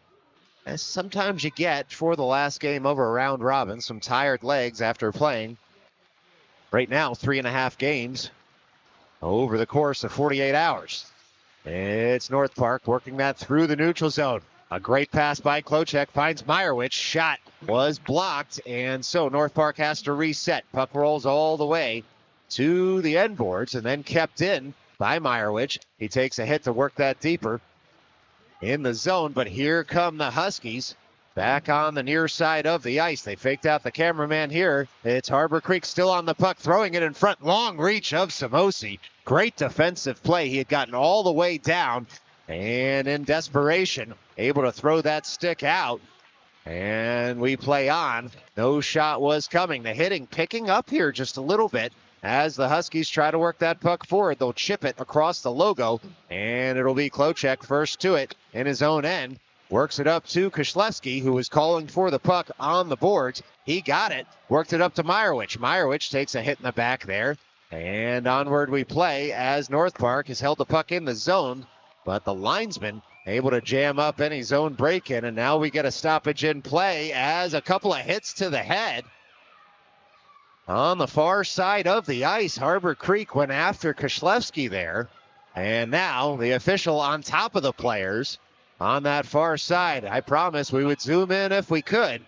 as sometimes you get for the last game of a round robin. Some tired legs after playing right now 3.5 games over the course of 48 hours. It's North Park working that through the neutral zone. A great pass by Klochek finds Meyerowicz. Shot was blocked, and so North Park has to reset. Puck rolls all the way to the end boards and then kept in by Meyerowicz. He takes a hit to work that deeper in the zone, but here come the Huskies back on the near side of the ice. They faked out the cameraman here. It's Harborcreek still on the puck, throwing it in front. Long reach of Samosi. Great defensive play. He had gotten all the way down, and in desperation, able to throw that stick out. And we play on. No shot was coming. The hitting picking up here just a little bit as the Huskies try to work that puck forward. They'll chip it across the logo, and it'll be Klochek first to it in his own end. Works it up to Koslewski, who was calling for the puck on the boards. He got it. Worked it up to Meyerowicz. Meyerowicz takes a hit in the back there. And onward we play as North Park has held the puck in the zone. But the linesman able to jam up any zone break-in. And now we get a stoppage in play as a couple of hits to the head. On the far side of the ice, Harborcreek went after Koslewski there. And now the official on top of the players on that far side. I promise we would zoom in if we could,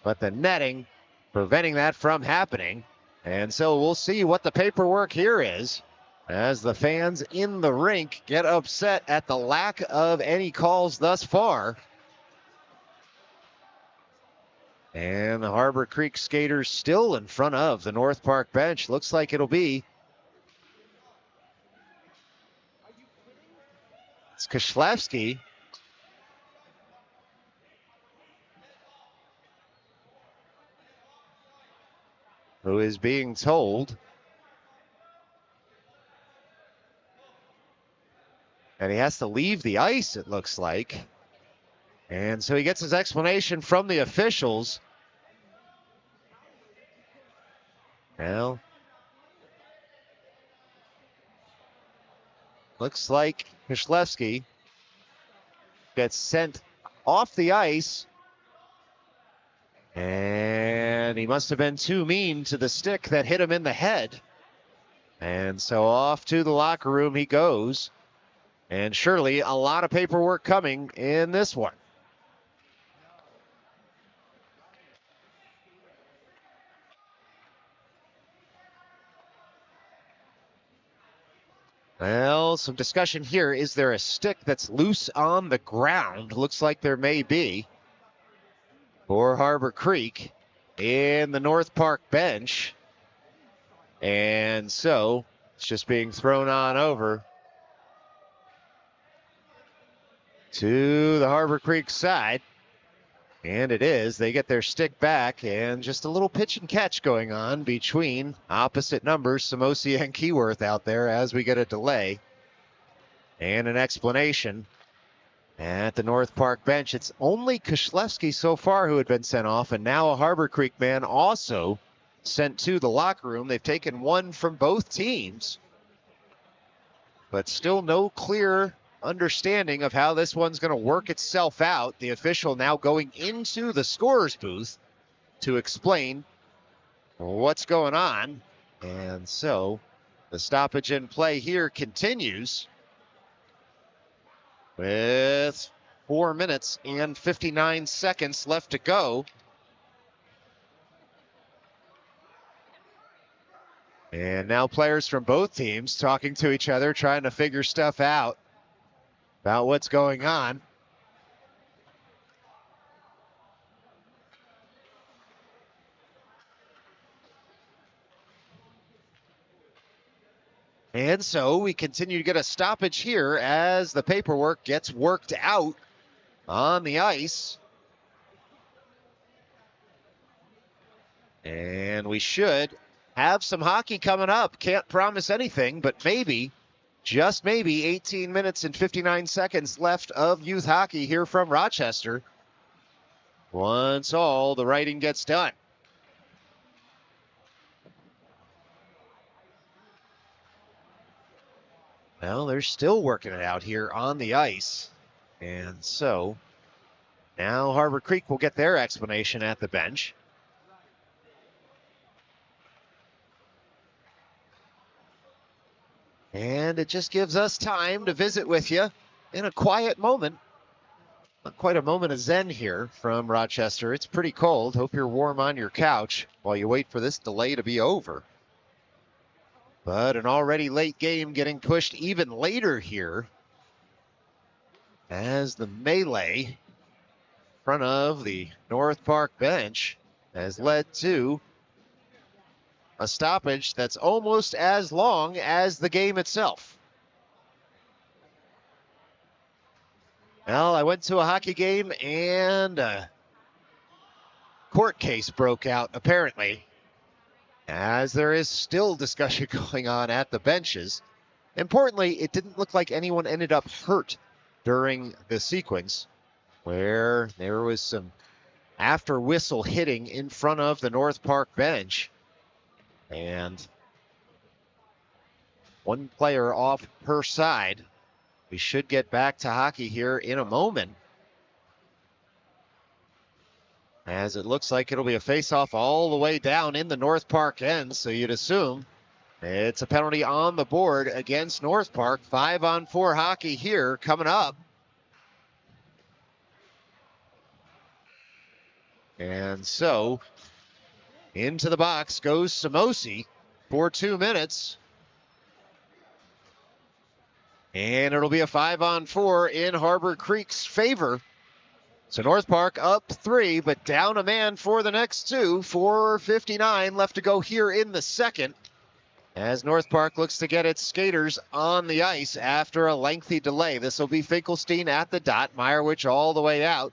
but the netting preventing that from happening. And so we'll see what the paperwork here is as the fans in the rink get upset at the lack of any calls thus far. And the Harborcreek skaters still in front of the North Park bench. Looks like it'll be. It's Kishlevsky. Who is being told. And he has to leave the ice, it looks like. And so he gets his explanation from the officials. Well, looks like Kishlevsky gets sent off the ice. And he must have been too mean to the stick that hit him in the head. And so off to the locker room he goes. And surely a lot of paperwork coming in this one. Well, some discussion here. Is there a stick that's loose on the ground? Looks like there may be. For Harborcreek in the North Park bench. And so it's just being thrown on over to the Harborcreek side. And it is. They get their stick back, and just a little pitch and catch going on between opposite numbers, Samosi and Keyworth out there as we get a delay and an explanation at the North Park bench. It's only Kishlevsky so far who had been sent off, and now a Harborcreek man also sent to the locker room. They've taken one from both teams, but still no clear understanding of how this one's going to work itself out. The official now going into the scorer's booth to explain what's going on. And so the stoppage in play here continues with 4 minutes and 59 seconds left to go. And now players from both teams talking to each other, trying to figure stuff out about what's going on. And so we continue to get a stoppage here as the paperwork gets worked out on the ice. And we should have some hockey coming up. Can't promise anything, but maybe, just maybe, 18 minutes and 59 seconds left of youth hockey here from Rochester once all the writing gets done. Well, they're still working it out here on the ice. And so now Harborcreek will get their explanation at the bench. And it just gives us time to visit with you in a quiet moment. Not quite a moment of zen here from Rochester. It's pretty cold. Hope you're warm on your couch while you wait for this delay to be over. But an already late game getting pushed even later here as the melee in front of the North Park bench has led to a stoppage that's almost as long as the game itself. Well, I went to a hockey game and a court case broke out, apparently, as there is still discussion going on at the benches. Importantly, it didn't look like anyone ended up hurt during the sequence, where there was some after whistle hitting in front of the North Park bench. And one player off per side. We should get back to hockey here in a moment, as it looks like it'll be a face-off all the way down in the North Park end. So you'd assume it's a penalty on the board against North Park. 5-on-4 hockey here coming up. And so into the box goes Samosi for 2 minutes. And it'll be a 5-on-4 in Harbor Creek's favor. So North Park up 3, but down a man for the next 2. 4:59 left to go here in the second, as North Park looks to get its skaters on the ice after a lengthy delay. This will be Finkelstein at the dot, Meyerowicz all the way out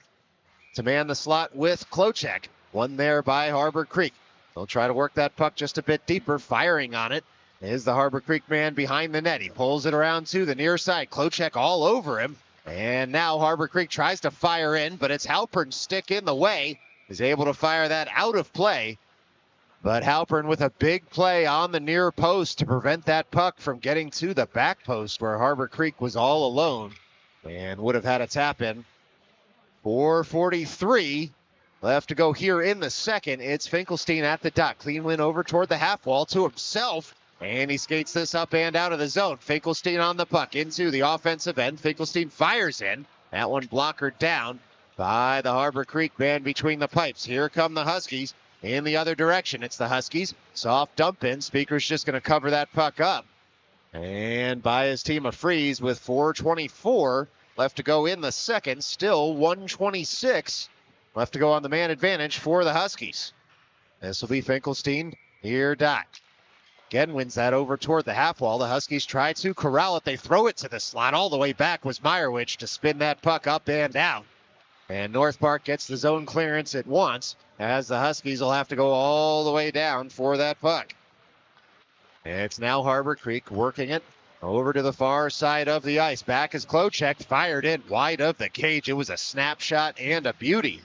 to man the slot with Klochek. One there by Harbor Creek. They'll try to work that puck just a bit deeper. Firing on it is the Harbor Creek man behind the net. He pulls it around to the near side. Klochek all over him. And now Harbor Creek tries to fire in, but it's Halpern's stick in the way. Is able to fire that out of play. But Halpern with a big play on the near post to prevent that puck from getting to the back post where Harbor Creek was all alone and would have had a tap in. 4:43 left to go here in the second. It's Finkelstein at the dot. Clean win over toward the half wall to himself. And he skates this up and out of the zone. Finkelstein on the puck into the offensive end. Finkelstein fires in. That one blockered down by the Harbor Creek man between the pipes. Here come the Huskies in the other direction. It's the Huskies. Soft dump in. Speaker's just going to cover that puck up. And by his team a freeze with 4:24 left to go in the second. Still 1:26 left to go on the man advantage for the Huskies. This will be Finkelstein. Here, dot. Again wins that over toward the half wall. The Huskies try to corral it. They throw it to the slot. All the way back was Meyerowicz to spin that puck up and out. And North Park gets the zone clearance at once, as the Huskies will have to go all the way down for that puck. And it's now Harbor Creek working it over to the far side of the ice. Back is Klochek, fired in wide of the cage. It was a snapshot and a beauty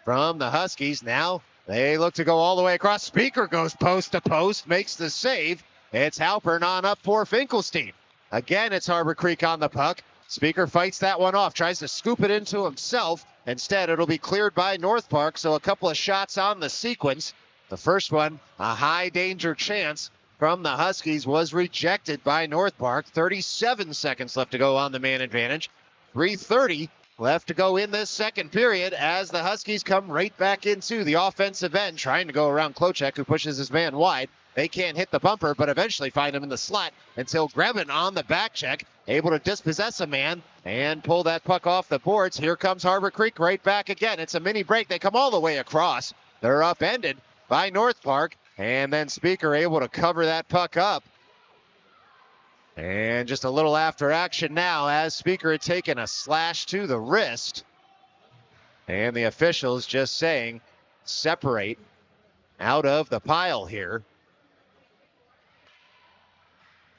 from the Huskies. Now they look to go all the way across. Speaker goes post to post, makes the save. It's Halpern on up for Finkelstein. Again, it's Harbor Creek on the puck. Speaker fights that one off, tries to scoop it into himself. Instead, it'll be cleared by North Park, so a couple of shots on the sequence. The first one, a high danger chance from the Huskies, was rejected by North Park. 37 seconds left to go on the man advantage. 3:30 left to go in this second period as the Huskies come right back into the offensive end, trying to go around Klochek, who pushes his man wide. They can't hit the bumper, but eventually find him in the slot until Grebin on the back check, able to dispossess a man and pull that puck off the boards. Here comes Harbor Creek right back again. It's a mini break. They come all the way across. They're upended by North Park, and then Speaker able to cover that puck up. And just a little after action now, as Speaker had taken a slash to the wrist. And the officials just saying, separate out of the pile here.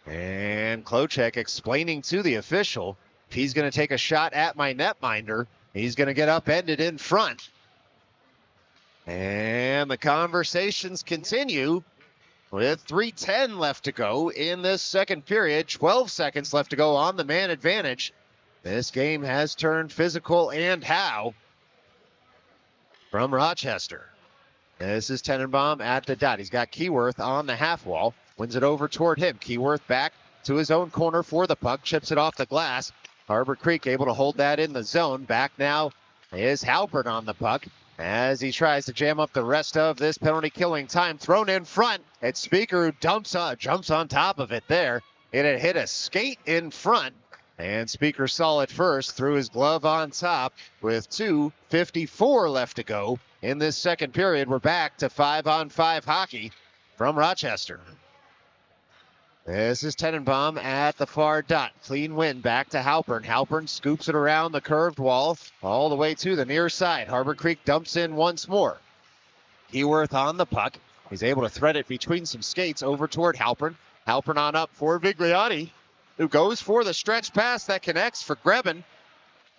And Klochek explaining to the official, if he's going to take a shot at my netminder, he's going to get upended in front. And the conversations continue with 3:10 left to go in this second period. 12 seconds left to go on the man advantage. This game has turned physical, and how, from Rochester. This is Tenenbaum at the dot. He's got Keyworth on the half wall. Wins it over toward him. Keyworth back to his own corner for the puck. Chips it off the glass. Harbor Creek able to hold that in the zone. Back now is Halpern on the puck as he tries to jam up the rest of this penalty killing time. Thrown in front. It's Speaker who jumps on top of it there. It had hit a skate in front. And Speaker saw it first, threw his glove on top with 2:54 left to go in this second period. We're back to 5-on-5 hockey from Rochester. This is Tenenbaum at the far dot. Clean win back to Halpern. Halpern scoops it around the curved wall all the way to the near side. Harbor Creek dumps in once more. Keyworth on the puck. He's able to thread it between some skates over toward Halpern. Halpern on up for Vigliotti, who goes for the stretch pass that connects for Grebin.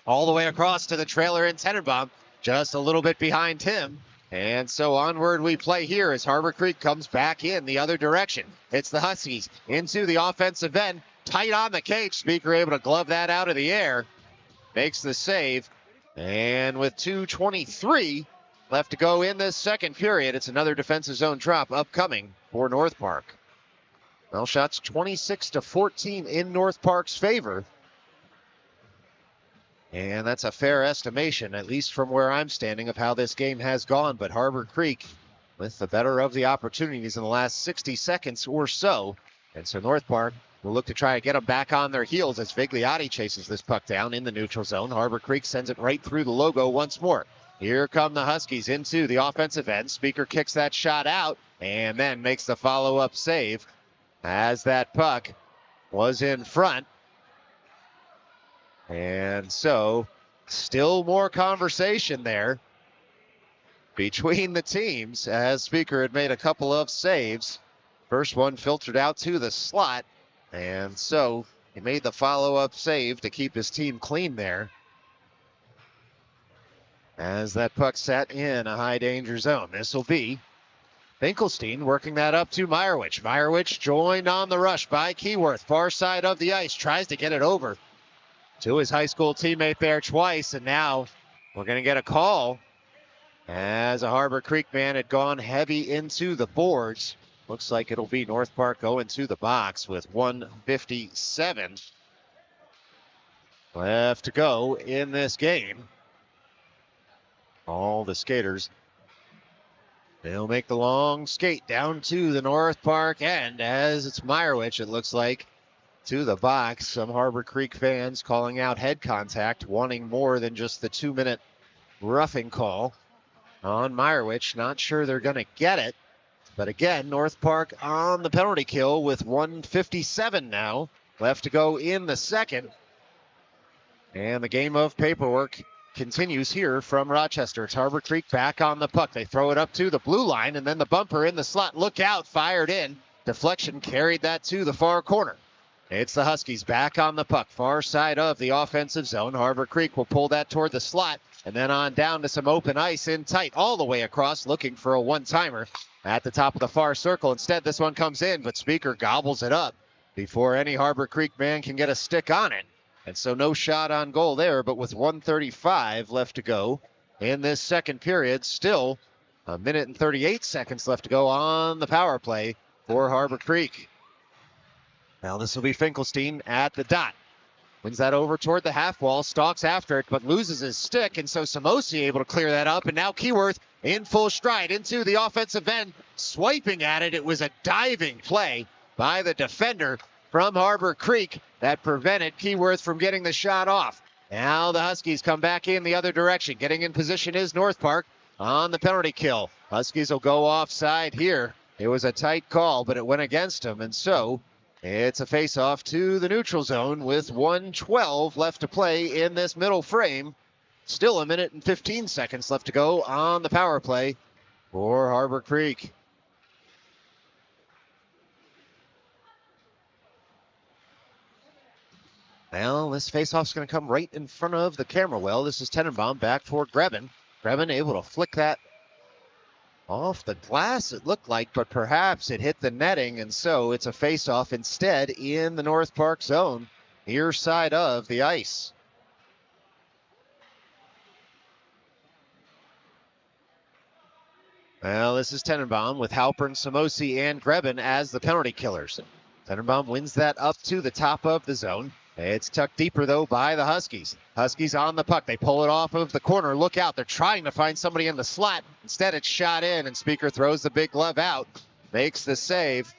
All the way across to the trailer in Tenenbaum. Just a little bit behind him. And so onward we play here as Harbor Creek comes back in the other direction. It's the Huskies into the offensive end. Tight on the cage. Speaker able to glove that out of the air. Makes the save. And with 2:23 left to go in this second period, it's another defensive zone drop upcoming for North Park. Well, shots 26-14 in North Park's favor. And that's a fair estimation, at least from where I'm standing, of how this game has gone. But Harbor Creek with the better of the opportunities in the last 60 seconds or so. And so North Park will look to try to get them back on their heels as Vigliotti chases this puck down in the neutral zone. Harborcreek sends it right through the logo once more. Here come the Huskies into the offensive end. Speaker kicks that shot out and then makes the follow-up save as that puck was in front. And so still more conversation there between the teams as Speaker had made a couple of saves. First one filtered out to the slot, and so he made the follow-up save to keep his team clean there as that puck sat in a high danger zone. This will be Finkelstein working that up to Meyerowicz. Meyerowicz joined on the rush by Keyworth. Far side of the ice, tries to get it over to his high school teammate there twice, and now we're going to get a call as a Harborcreek man had gone heavy into the boards. Looks like it'll be North Park going to the box with 1:57 left to go in this game. All the skaters, they'll make the long skate down to the North Park end as it's Meyerowicz, it looks like, to the box. Some Harborcreek fans calling out head contact, wanting more than just the 2-minute roughing call on Meyerowicz. Not sure they're going to get it. But again, North Park on the penalty kill with 1:57 now left to go in the second. And the game of paperwork continues here from Rochester. It's Harborcreek back on the puck. They throw it up to the blue line, and then the bumper in the slot. Look out, fired in. Deflection carried that to the far corner. It's the Huskies back on the puck, far side of the offensive zone. Harborcreek will pull that toward the slot, and then on down to some open ice in tight, all the way across, looking for a one-timer at the top of the far circle. Instead, this one comes in, but Speaker gobbles it up before any Harborcreek man can get a stick on it. And so no shot on goal there, but with 1:35 left to go in this second period, still 1 minute and 38 seconds left to go on the power play for Harborcreek. Now this will be Finkelstein at the dot. Wins that over toward the half wall, stalks after it, but loses his stick, and so Samosi able to clear that up, and now Keyworth in full stride into the offensive end, swiping at it. It was a diving play by the defender from Harborcreek that prevented Keyworth from getting the shot off. Now the Huskies come back in the other direction. Getting in position is North Park on the penalty kill. Huskies will go offside here. It was a tight call, but it went against them, and so it's a face-off to the neutral zone with 1:12 left to play in this middle frame. Still 1 minute and 15 seconds left to go on the power play for Harborcreek. Well, this face-off's going to come right in front of the camera well. This is Tenenbaum back for Grebin. Grebin able to flick that off the glass, it looked like, but perhaps it hit the netting, and so it's a face-off instead in the North Park zone, near side of the ice. Well, this is Tenenbaum with Halpern, Samosi, and Grebin as the penalty killers. Tenenbaum wins that up to the top of the zone. It's tucked deeper, though, by the Huskies. Huskies on the puck. They pull it off of the corner. Look out. They're trying to find somebody in the slot. Instead, it's shot in, and Speaker throws the big glove out, makes the save,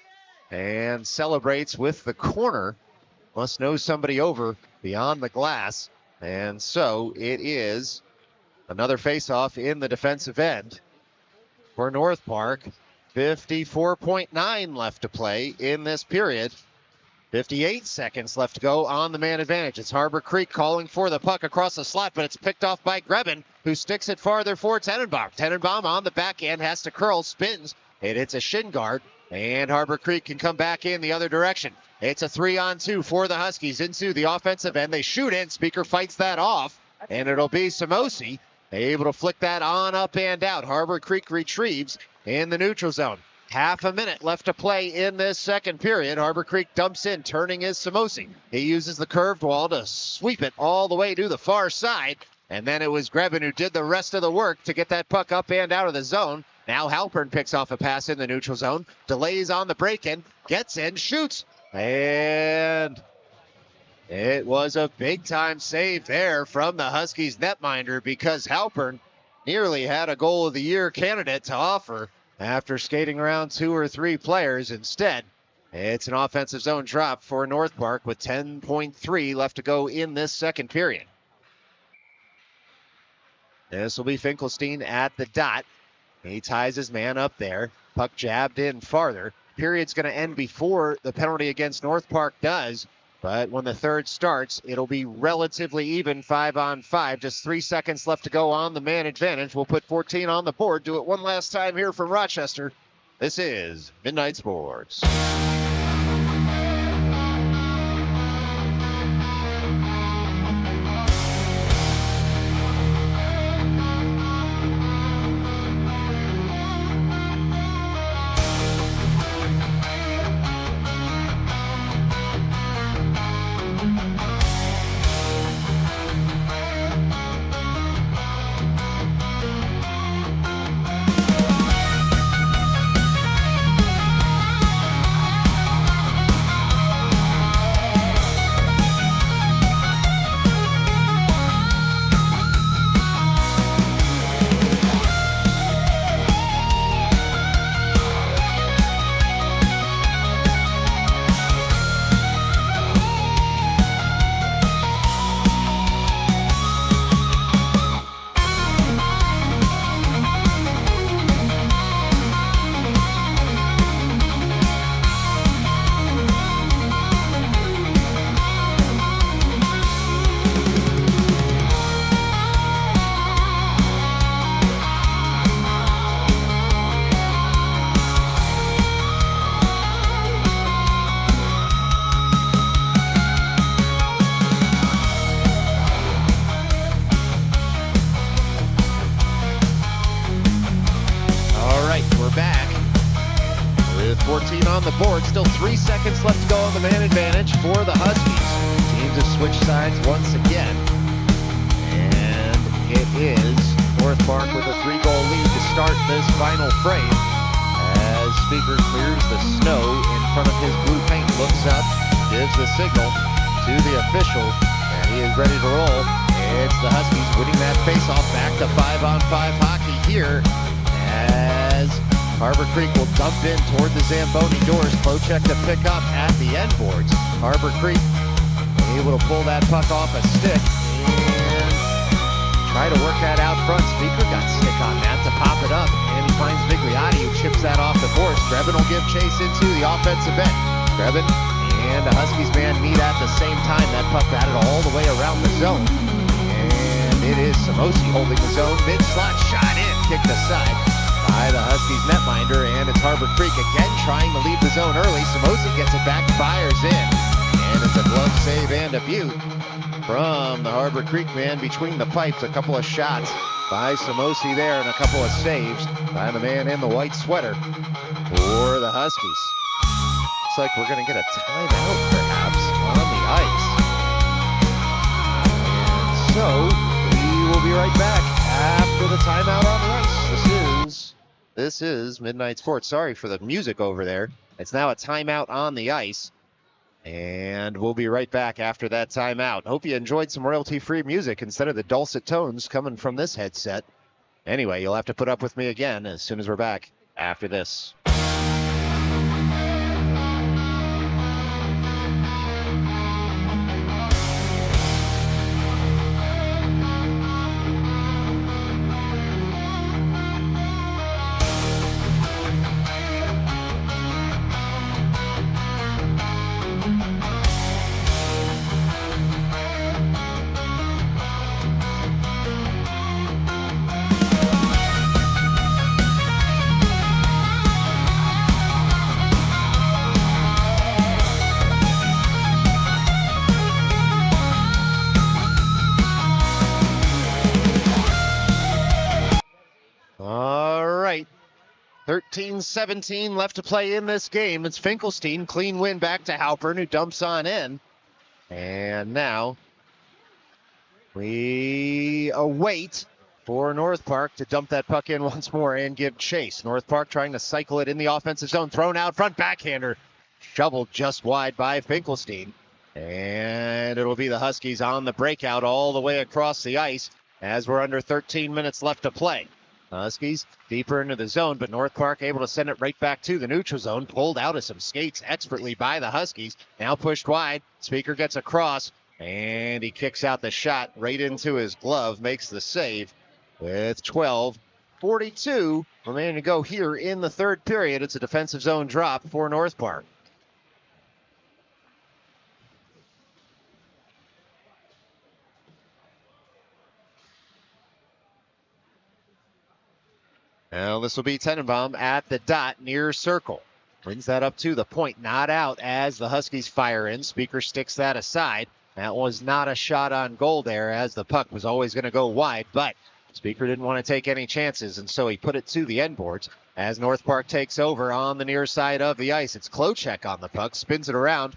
and celebrates with the corner. Must know somebody over beyond the glass. And so it is another face-off in the defensive end for North Park. 54.9 left to play in this period. 58 seconds left to go on the man advantage. It's Harborcreek calling for the puck across the slot, but it's picked off by Grebin, who sticks it farther for Tenenbaum. Tenenbaum on the backhand has to curl, spins. It hits a shin guard, and Harborcreek can come back in the other direction. It's a 3-on-2 for the Huskies into the offensive end. They shoot in. Speaker fights that off, and it'll be Samosi able to flick that on up and out. Harborcreek retrieves in the neutral zone. Half a minute left to play in this second period. Harborcreek dumps in, turning is Samosi. He uses the curved wall to sweep it all the way to the far side. And then it was Grebin who did the rest of the work to get that puck up and out of the zone. Now Halpern picks off a pass in the neutral zone. Delays on the break-in. Gets in, shoots. And it was a big-time save there from the Huskies netminder, because Halpern nearly had a goal of the year candidate to offer after skating around 2 or 3 players. Instead, It's an offensive zone drop for North Park with 10.3 left to go in this second period. This will be Finkelstein at the dot. He ties his man up there. Puck jabbed in farther. Period's going to end before the penalty against North Park does. But when the third starts, it'll be relatively even 5-on-5. Just 3 seconds left to go on the man advantage. We'll put 14 on the board. Do it one last time here from Rochester. This is Midnight Sports. On the board, still 3 seconds left to go on the man advantage for the Huskies. Teams have switched sides once again, and it is North Park with a 3-goal lead to start this final frame. As Speaker clears the snow in front of his blue paint, looks up, gives the signal to the official, and he is ready to roll. It's the Huskies winning that faceoff. Back to 5-on-5 hockey here as Harborcreek will dump in toward the Zamboni doors. Klocek to pick up at the end boards. Harborcreek able to pull that puck off a stick and try to work that out front. Speaker got stick on that to pop it up, and he finds Vigliotti, who chips that off the boards. Grebin will give chase into the offensive end. Grebin and the Huskies man meet at the same time. That puck batted all the way around the zone. And it is Samosi holding the zone. Mid-slot shot in, kicked aside by the Huskies netminder, and it's Harborcreek again trying to leave the zone early. Samosi gets it back, fires in, and it's a glove save and a beaut from the Harborcreek man between the pipes. A couple of shots by Samosi there and a couple of saves by the man in the white sweater for the Huskies. Looks like we're going to get a timeout perhaps on the ice. And so we will be right back after the timeout on the ice. This is Midnight Sports. Sorry for the music over there. It's now a timeout on the ice. And we'll be right back after that timeout. Hope you enjoyed some royalty-free music instead of the dulcet tones coming from this headset. Anyway, you'll have to put up with me again as soon as we're back after this. All right, 13-17 left to play in this game. It's Finkelstein, clean win back to Halpern, who dumps on in. And now we await for North Park to dump that puck in once more and give chase. North Park trying to cycle it in the offensive zone, thrown out front, backhander, shoveled just wide by Finkelstein. And it'll be the Huskies on the breakout all the way across the ice as we're under 13 minutes left to play. Huskies deeper into the zone, but North Park able to send it right back to the neutral zone. Pulled out of some skates expertly by the Huskies. Now pushed wide. Speaker gets across, and he kicks out the shot right into his glove. Makes the save with 12:42 remaining to go here in the third period. It's a defensive zone drop for North Park. Now this will be Tenenbaum at the dot near circle. Brings that up to the point, not out as the Huskies fire in. Speaker sticks that aside. That was not a shot on goal there, as the puck was always going to go wide, but Speaker didn't want to take any chances, and so he put it to the end boards as North Park takes over on the near side of the ice. It's Klochek on the puck, spins it around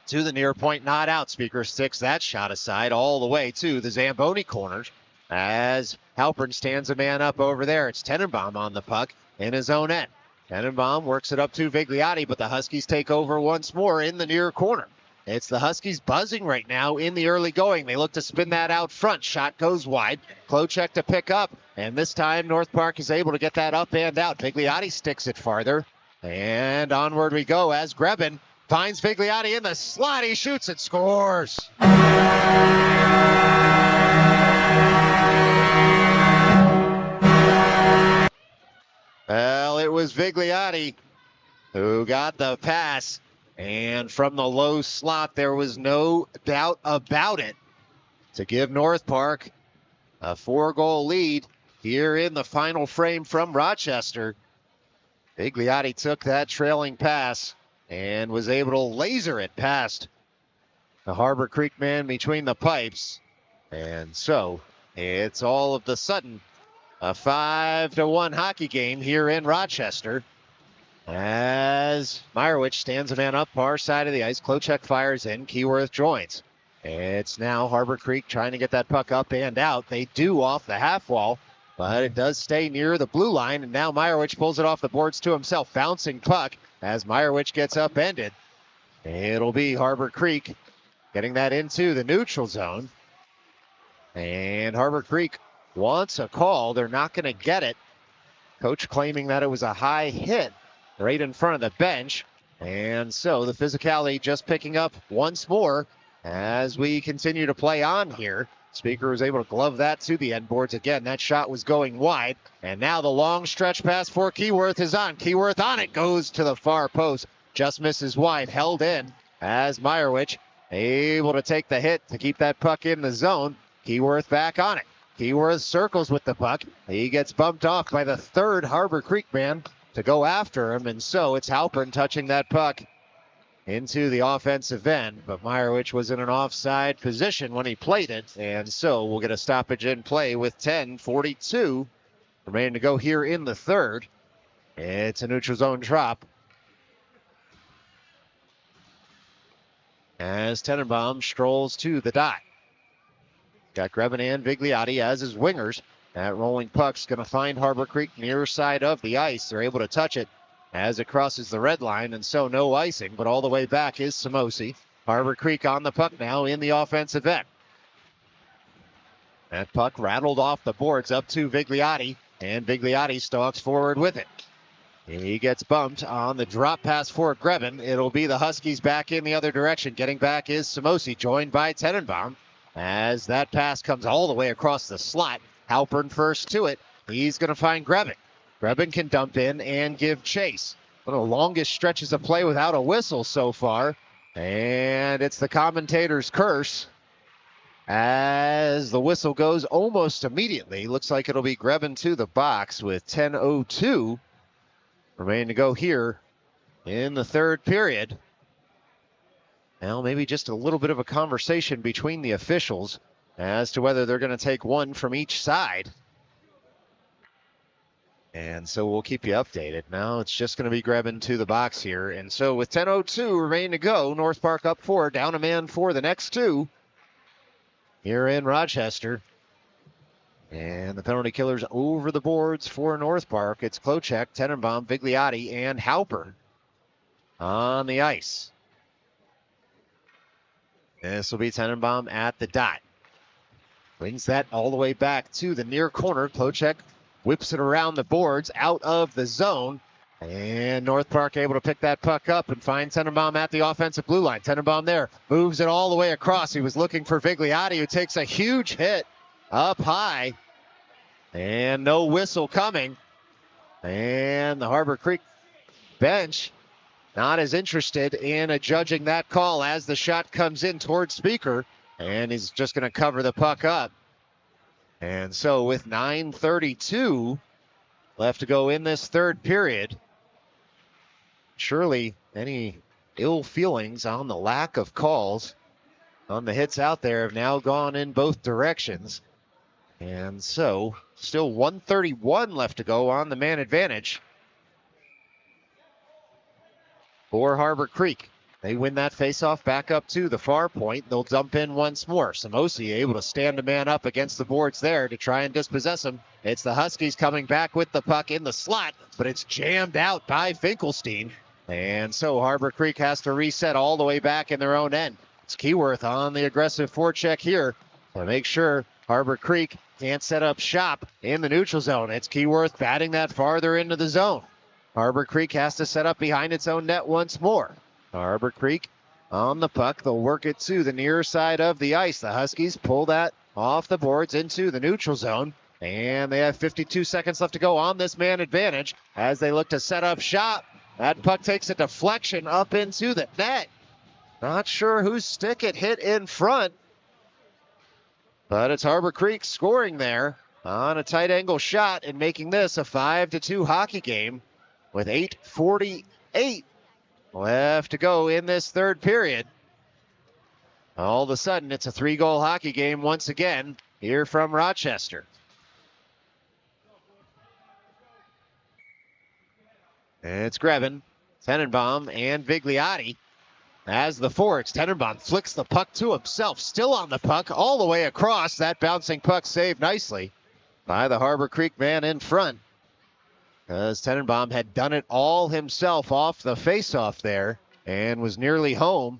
to the near point, not out. Speaker sticks that shot aside all the way to the Zamboni corners as Halpern stands a man up over there. It's Tenenbaum on the puck in his own end. Tenenbaum works it up to Vigliotti, but the Huskies take over once more in the near corner. It's the Huskies buzzing right now in the early going. They look to spin that out front. Shot goes wide. Klochek to pick up, and this time North Park is able to get that up and out. Vigliotti sticks it farther, and onward we go as Grebin finds Vigliotti in the slot. He shoots and scores. Well, it was Vigliotti who got the pass, and from the low slot, there was no doubt about it to give North Park a 4-goal lead here in the final frame from Rochester. Vigliotti took that trailing pass and was able to laser it past the Harborcreek man between the pipes. And so it's all of the sudden a 5-1 hockey game here in Rochester as Meyerowicz stands a man up far side of the ice. Klochek fires in. Keyworth joins. It's now Harborcreek trying to get that puck up and out. They do off the half wall, but it does stay near the blue line, and now Meyerowicz pulls it off the boards to himself. Bouncing puck as Meyerowicz gets upended. It'll be Harborcreek getting that into the neutral zone. And Harborcreek wants a call. They're not going to get it. Coach claiming that it was a high hit right in front of the bench. And so the physicality just picking up once more as we continue to play on here. Speaker was able to glove that to the end boards. Again, that shot was going wide. And now the long stretch pass for Keyworth is on. Keyworth on it, goes to the far post. Just misses wide, held in as Meyerowicz able to take the hit to keep that puck in the zone. Keyworth back on it. Keyworth circles with the puck. He gets bumped off by the third Harborcreek man to go after him, and so it's Halpern touching that puck into the offensive end, but Meyerowicz was in an offside position when he played it, and so we'll get a stoppage in play with 10:42 remaining to go here in the third. It's a neutral zone drop as Tenenbaum strolls to the dot. Got Grebin and Vigliotti as his wingers. That rolling puck's going to find Harborcreek near side of the ice. They're able to touch it as it crosses the red line, and so no icing, but all the way back is Samosi. Harborcreek on the puck now in the offensive end. That puck rattled off the boards up to Vigliotti, and Vigliotti stalks forward with it. He gets bumped on the drop pass for Grebin. It'll be the Huskies back in the other direction. Getting back is Samosi, joined by Tenenbaum. As that pass comes all the way across the slot, Halpern first to it. He's going to find Grebin. Grebin can dump in and give chase. One of the longest stretches of play without a whistle so far. And it's the commentator's curse as the whistle goes almost immediately. Looks like it'll be Grebin to the box with 10:02 remaining to go here in the third period. Now maybe just a little bit of a conversation between the officials as to whether they're going to take one from each side. And so we'll keep you updated. Now it's just going to be Grebin to the box here. And so with 10:02 remaining to go, North Park up 4, down a man for the next 2 here in Rochester. And the penalty killers over the boards for North Park. It's Klochek, Tenenbaum, Vigliotti, and Halpern on the ice. This will be Tenenbaum at the dot. Brings that all the way back to the near corner. Klochek whips it around the boards out of the zone. And North Park able to pick that puck up and find Tenenbaum at the offensive blue line. Tenenbaum there, moves it all the way across. He was looking for Vigliotti, who takes a huge hit up high. And no whistle coming. And the Harborcreek bench not as interested in judging that call as the shot comes in towards Speaker. And he's just going to cover the puck up. And so with 9:32 left to go in this third period, surely any ill feelings on the lack of calls on the hits out there have now gone in both directions. And so still 1:31 left to go on the man advantage for Harborcreek. They win that faceoff back up to the far point. They'll dump in once more. Samosi able to stand a man up against the boards there to try and dispossess him. It's the Huskies coming back with the puck in the slot, but it's jammed out by Finkelstein. And so Harborcreek has to reset all the way back in their own end. It's Keyworth on the aggressive forecheck here to make sure Harborcreek can't set up shop in the neutral zone. It's Keyworth batting that farther into the zone. Harborcreek has to set up behind its own net once more. Harborcreek on the puck. They'll work it to the near side of the ice. The Huskies pull that off the boards into the neutral zone. And they have 52 seconds left to go on this man advantage as they look to set up shop. That puck takes a deflection up into the net. Not sure whose stick it hit in front. But it's Harborcreek scoring there on a tight angle shot and making this a 5-2 hockey game with 8:48 left to go in this third period. All of a sudden, it's a 3-goal hockey game once again here from Rochester. It's Greben, Tenenbaum, and Vigliotti as the forwards. Tenenbaum flicks the puck to himself, still on the puck, all the way across. That bouncing puck saved nicely by the Harborcreek man in front, as Tenenbaum had done it all himself off the faceoff there and was nearly home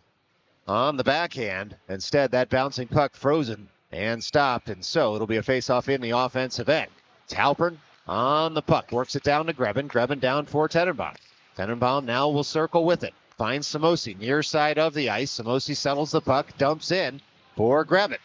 on the backhand. Instead, that bouncing puck frozen and stopped, and so it'll be a faceoff in the offensive end. It's Halpern on the puck, works it down to Greben. Greben down for Tenenbaum. Tenenbaum now will circle with it. Finds Samosi near side of the ice. Samosi settles the puck, dumps in for Greben.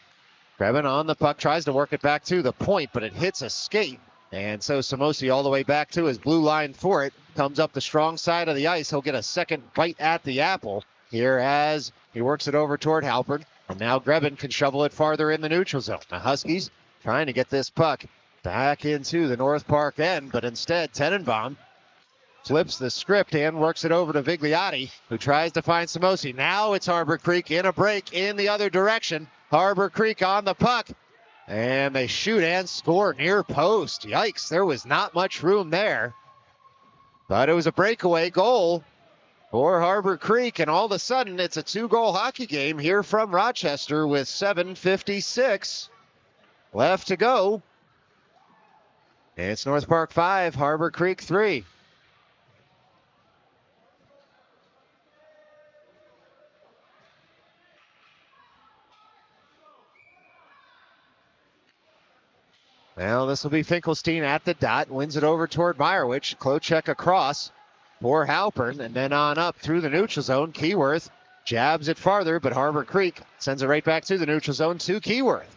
Greben on the puck, tries to work it back to the point, but it hits a skate. And so Samosi all the way back to his blue line for it. Comes up the strong side of the ice. He'll get a second bite at the apple here as he works it over toward Halpern. And now Greben can shovel it farther in the neutral zone. The Huskies trying to get this puck back into the North Park end, but instead Tenenbaum flips the script and works it over to Vigliotti, who tries to find Samosi. Now it's Harborcreek in a break in the other direction. Harborcreek on the puck. And they shoot and score near post. Yikes, there was not much room there. But it was a breakaway goal for Harborcreek, and all of a sudden it's a 2-goal hockey game here from Rochester with 7:56 left to go. It's North Park 5, Harborcreek 3. Well, this will be Finkelstein at the dot, wins it over toward Meyerowicz. Klocek across for Halpern, and then on up through the neutral zone. Keyworth jabs it farther, but Harborcreek sends it right back to the neutral zone to Keyworth.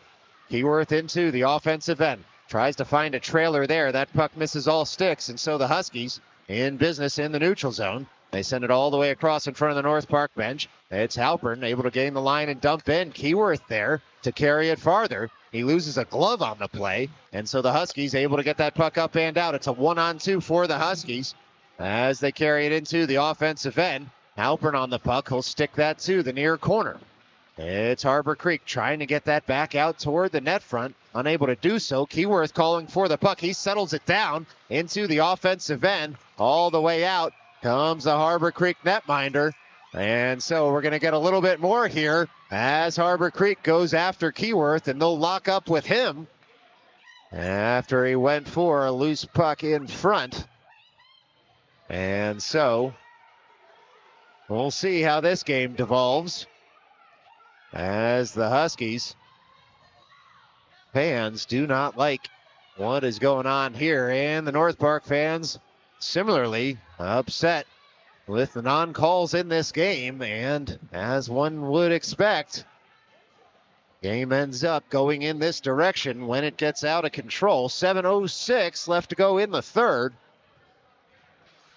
Keyworth into the offensive end. Tries to find a trailer there. That puck misses all sticks, and so the Huskies in business in the neutral zone. They send it all the way across in front of the North Park bench. It's Halpern able to gain the line and dump in. Keyworth there to carry it farther. He loses a glove on the play, and so the Huskies able to get that puck up and out. It's a 1-on-2 for the Huskies as they carry it into the offensive end. Halpern on the puck. He'll stick that to the near corner. It's Harborcreek trying to get that back out toward the net front. Unable to do so. Keyworth calling for the puck. He settles it down into the offensive end. All the way out comes the Harborcreek netminder. And so we're going to get a little bit more here as Harborcreek goes after Keyworth, and they'll lock up with him after he went for a loose puck in front. And so we'll see how this game devolves as the Huskies fans do not like what is going on here. And the North Park fans similarly upset with the non-calls in this game. And as one would expect, game ends up going in this direction when it gets out of control. 7:06 left to go in the third.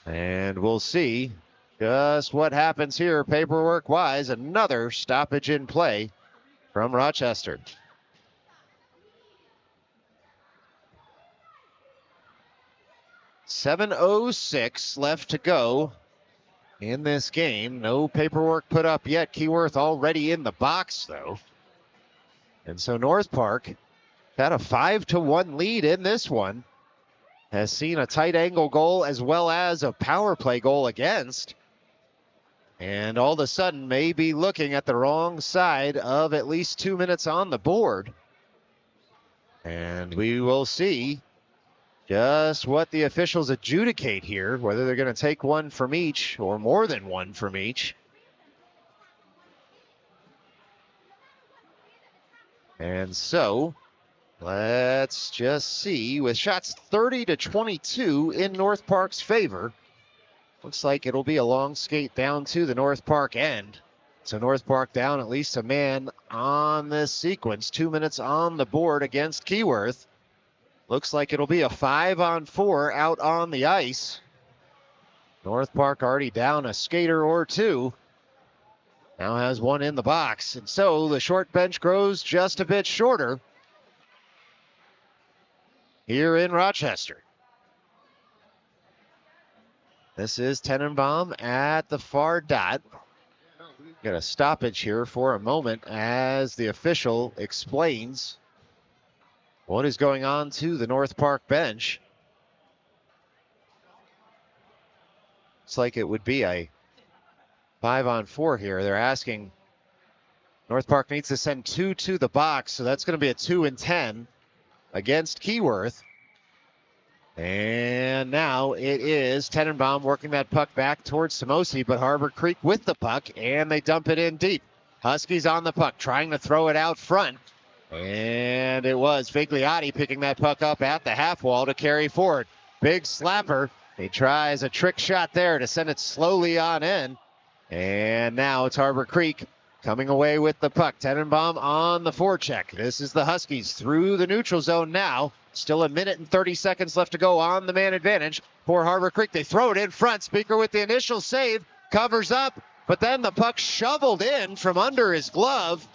And we'll see just what happens here paperwork-wise. Another stoppage in play from Rochester. .706 left to go in this game. No paperwork put up yet. Keyworth already in the box, though. And so North Park got a 5-1 lead in this one. Has seen a tight angle goal as well as a power play goal against. And all of a sudden may be looking at the wrong side of at least 2 minutes on the board. And we will see just what the officials adjudicate here, whether they're going to take one from each or more than one from each. And so let's just see, with shots 30-22 in North Park's favor, looks like it'll be a long skate down to the North Park end. So North Park down at least a man on this sequence. 2 minutes on the board against Keyworth. Looks like it'll be a 5-on-4 out on the ice. North Park already down a skater or two. Now has one in the box. And so the short bench grows just a bit shorter here in Rochester. This is Tenenbaum at the far dot. Got a stoppage here for a moment as the official explains what is going on to the North Park bench. Looks like it would be a 5-on-4 here. They're asking, North Park needs to send 2 to the box, so that's going to be a 2-10 against Keyworth. And now it is Tenenbaum working that puck back towards Samosi, but Harborcreek with the puck, and they dump it in deep. Huskies on the puck, trying to throw it out front. And it was Vigliotti picking that puck up at the half wall to carry forward. Big slapper. He tries a trick shot there to send it slowly on in. And now it's Harborcreek coming away with the puck. Tenenbaum on the forecheck. This is the Huskies through the neutral zone now. Still a minute and 30 seconds left to go on the man advantage for Harborcreek. They throw it in front. Speaker with the initial save. Covers up. But then the puck shoveled in from under his glove.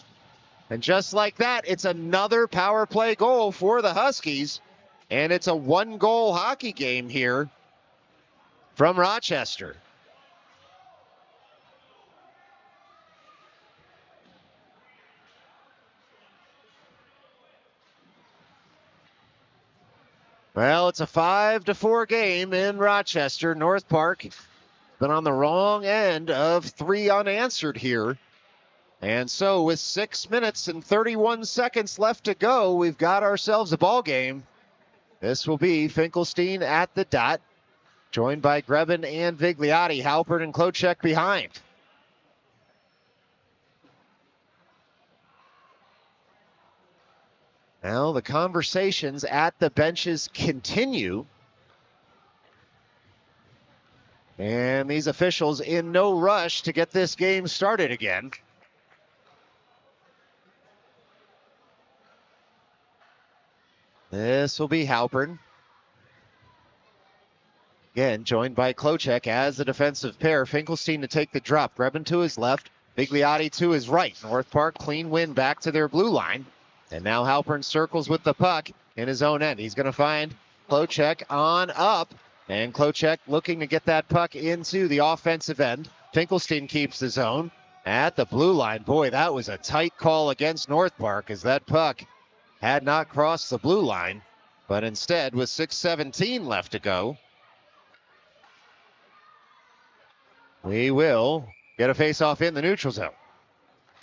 And just like that, it's another power play goal for the Huskies. And it's a 1-goal hockey game here from Rochester. Well, it's a 5-4 game in Rochester. North Park been on the wrong end of 3 unanswered here. And so with 6 minutes and 31 seconds left to go, we've got ourselves a ball game. This will be Finkelstein at the dot, joined by Grebin and Vigliotti, Halpern and Klocek behind. Now the conversations at the benches continue. And these officials in no rush to get this game started again. This will be Halpern. Again, joined by Klocek as the defensive pair. Finkelstein to take the drop. Grebin to his left. Vigliotti to his right. North Park clean win back to their blue line. And now Halpern circles with the puck in his own end. He's going to find Klocek on up. And Klocek looking to get that puck into the offensive end. Finkelstein keeps the zone at the blue line. Boy, that was a tight call against North Park as that puck had not crossed the blue line, but instead with 6:17 left to go, we will get a face-off in the neutral zone.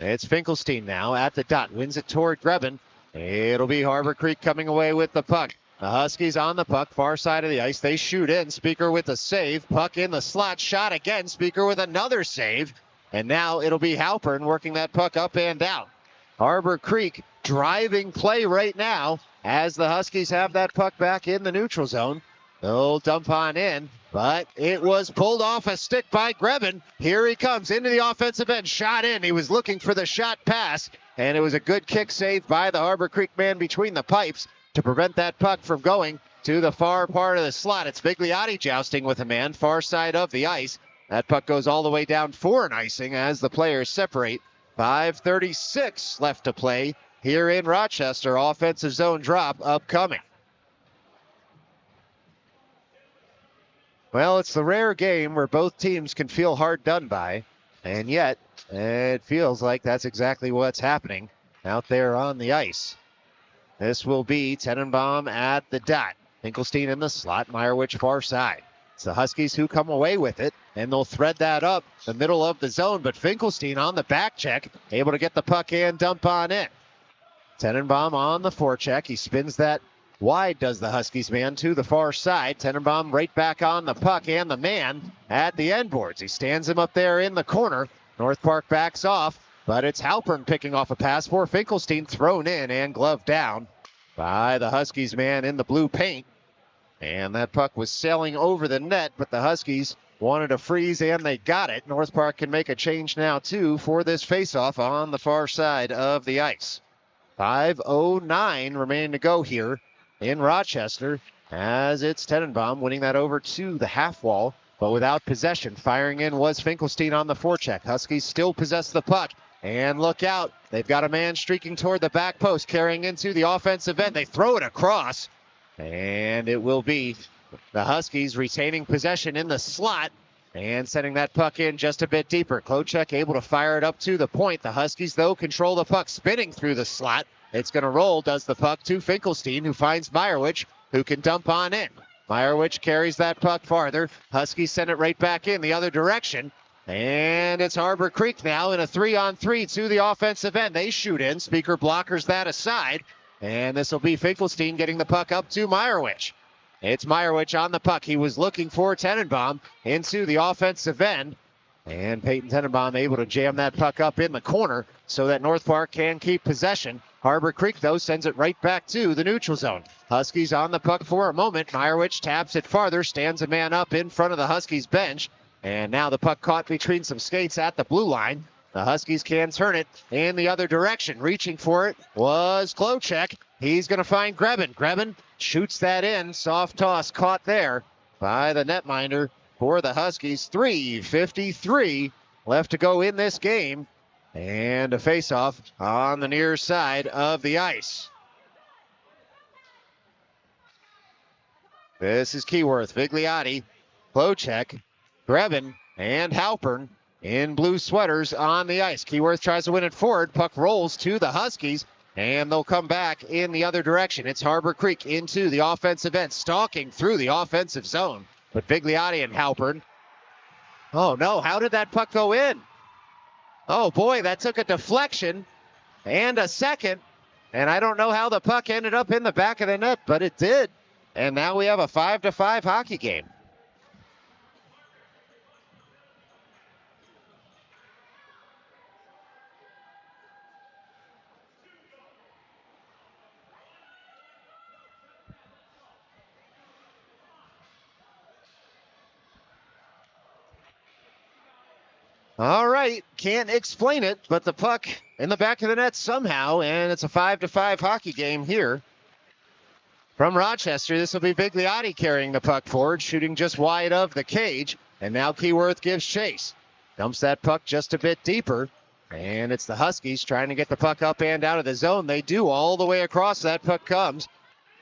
It's Finkelstein now at the dot, wins it toward Grebin. It'll be Harborcreek coming away with the puck. The Huskies on the puck, far side of the ice. They shoot in. Speaker with a save. Puck in the slot, shot again. Speaker with another save. And now it'll be Halpern working that puck up and out. Harborcreek driving play right now as the Huskies have that puck back in the neutral zone. They'll dump on in, but it was pulled off a stick by Grebin. Here he comes into the offensive end, shot in. He was looking for the shot pass, and it was a good kick save by the Harborcreek man between the pipes to prevent that puck from going to the far part of the slot. It's Vigliotti jousting with a man, far side of the ice. That puck goes all the way down for an icing as the players separate. 5:36 left to play here in Rochester. Offensive zone drop upcoming. Well, it's the rare game where both teams can feel hard done by, and yet it feels like that's exactly what's happening out there on the ice. This will be Tenenbaum at the dot. Finkelstein in the slot, Meyerowicz far side. It's the Huskies who come away with it, and they'll thread that up the middle of the zone, but Finkelstein on the back check, able to get the puck and dump on in. Tenenbaum on the forecheck. He spins that wide, does the Huskies man, to the far side. Tenenbaum right back on the puck and the man at the end boards. He stands him up there in the corner. North Park backs off, but it's Halpern picking off a pass for Finkelstein, thrown in and gloved down by the Huskies man in the blue paint. And that puck was sailing over the net, but the Huskies wanted to freeze, and they got it. North Park can make a change now, too, for this faceoff on the far side of the ice. 5:09 remaining to go here in Rochester, as it's Tenenbaum winning that over to the half wall, but without possession. Firing in was Finkelstein on the forecheck. Huskies still possess the puck. And look out. They've got a man streaking toward the back post, carrying into the offensive end. They throw it across. And it will be the Huskies retaining possession in the slot and sending that puck in just a bit deeper. Klocek able to fire it up to the point. The Huskies, though, control the puck, spinning through the slot. It's going to roll, does the puck to Finkelstein, who finds Meyerowicz, who can dump on in. Meyerowicz carries that puck farther. Huskies send it right back in the other direction. And it's Harborcreek now in a 3-on-3 to the offensive end. They shoot in. Speaker blockers that aside. And this will be Finkelstein getting the puck up to Meyerowicz. It's Meyerowicz on the puck. He was looking for Tenenbaum into the offensive end. And Peyton Tenenbaum able to jam that puck up in the corner so that North Park can keep possession. Harborcreek, though, sends it right back to the neutral zone. Huskies on the puck for a moment. Meyerowicz taps it farther, stands a man up in front of the Huskies bench. And now the puck caught between some skates at the blue line. The Huskies can turn it in the other direction. Reaching for it was Klocek. He's going to find Grebin. Grebin shoots that in. Soft toss caught there by the netminder for the Huskies. 3:53 left to go in this game. And a faceoff on the near side of the ice. This is Keyworth, Vigliotti, Klocek, Grebin, and Halpern in blue sweaters on the ice. Keyworth tries to win it forward. Puck rolls to the Huskies, and they'll come back in the other direction. It's Harborcreek into the offensive end, stalking through the offensive zone. But Vigliotti and Halpern. Oh, no. How did that puck go in? Oh, boy, that took a deflection and a second. And I don't know how the puck ended up in the back of the net, but it did. And now we have a 5-5 hockey game. All right, can't explain it, but the puck in the back of the net somehow, and it's a 5-5 hockey game here. From Rochester, this will be Vigliotti carrying the puck forward, shooting just wide of the cage, and now Keyworth gives chase. Dumps that puck just a bit deeper, and it's the Huskies trying to get the puck up and out of the zone. They do all the way across. That puck comes.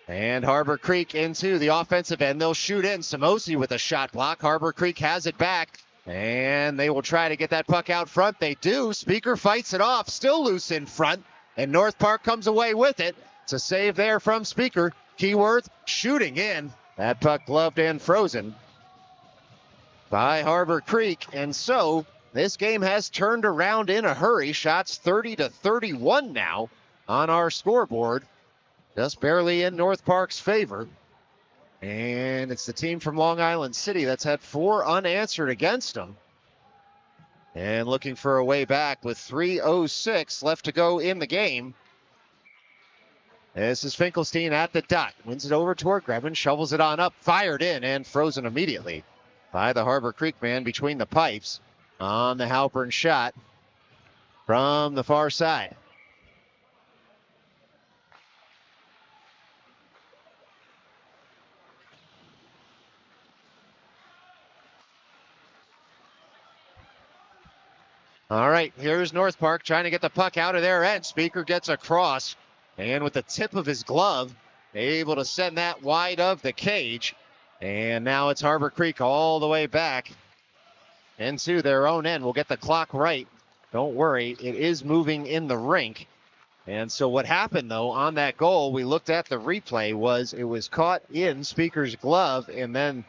And Harborcreek into the offensive end. They'll shoot in. Samosi with a shot block. Harborcreek has it back. And they will try to get that puck out front. They do. Speaker fights it off. Still loose in front. And North Park comes away with it. It's a save there from Speaker. Keyworth shooting in. That puck gloved and frozen by Harborcreek. And so this game has turned around in a hurry. Shots 30-31 now on our scoreboard. Just barely in North Park's favor. And it's the team from Long Island City that's had 4 unanswered against them. And looking for a way back with 3:06 left to go in the game. This is Finkelstein at the dot. Wins it over toward Grebin, shovels it on up, fired in, and frozen immediately by the Harborcreek man between the pipes on the Halpern shot from the far side. All right, here's North Park trying to get the puck out of their end. Speaker gets across, and with the tip of his glove, able to send that wide of the cage. And now it's Harborcreek all the way back into their own end. We'll get the clock right. Don't worry, it is moving in the rink. And so what happened, though, on that goal, we looked at the replay, was it was caught in Speaker's glove and then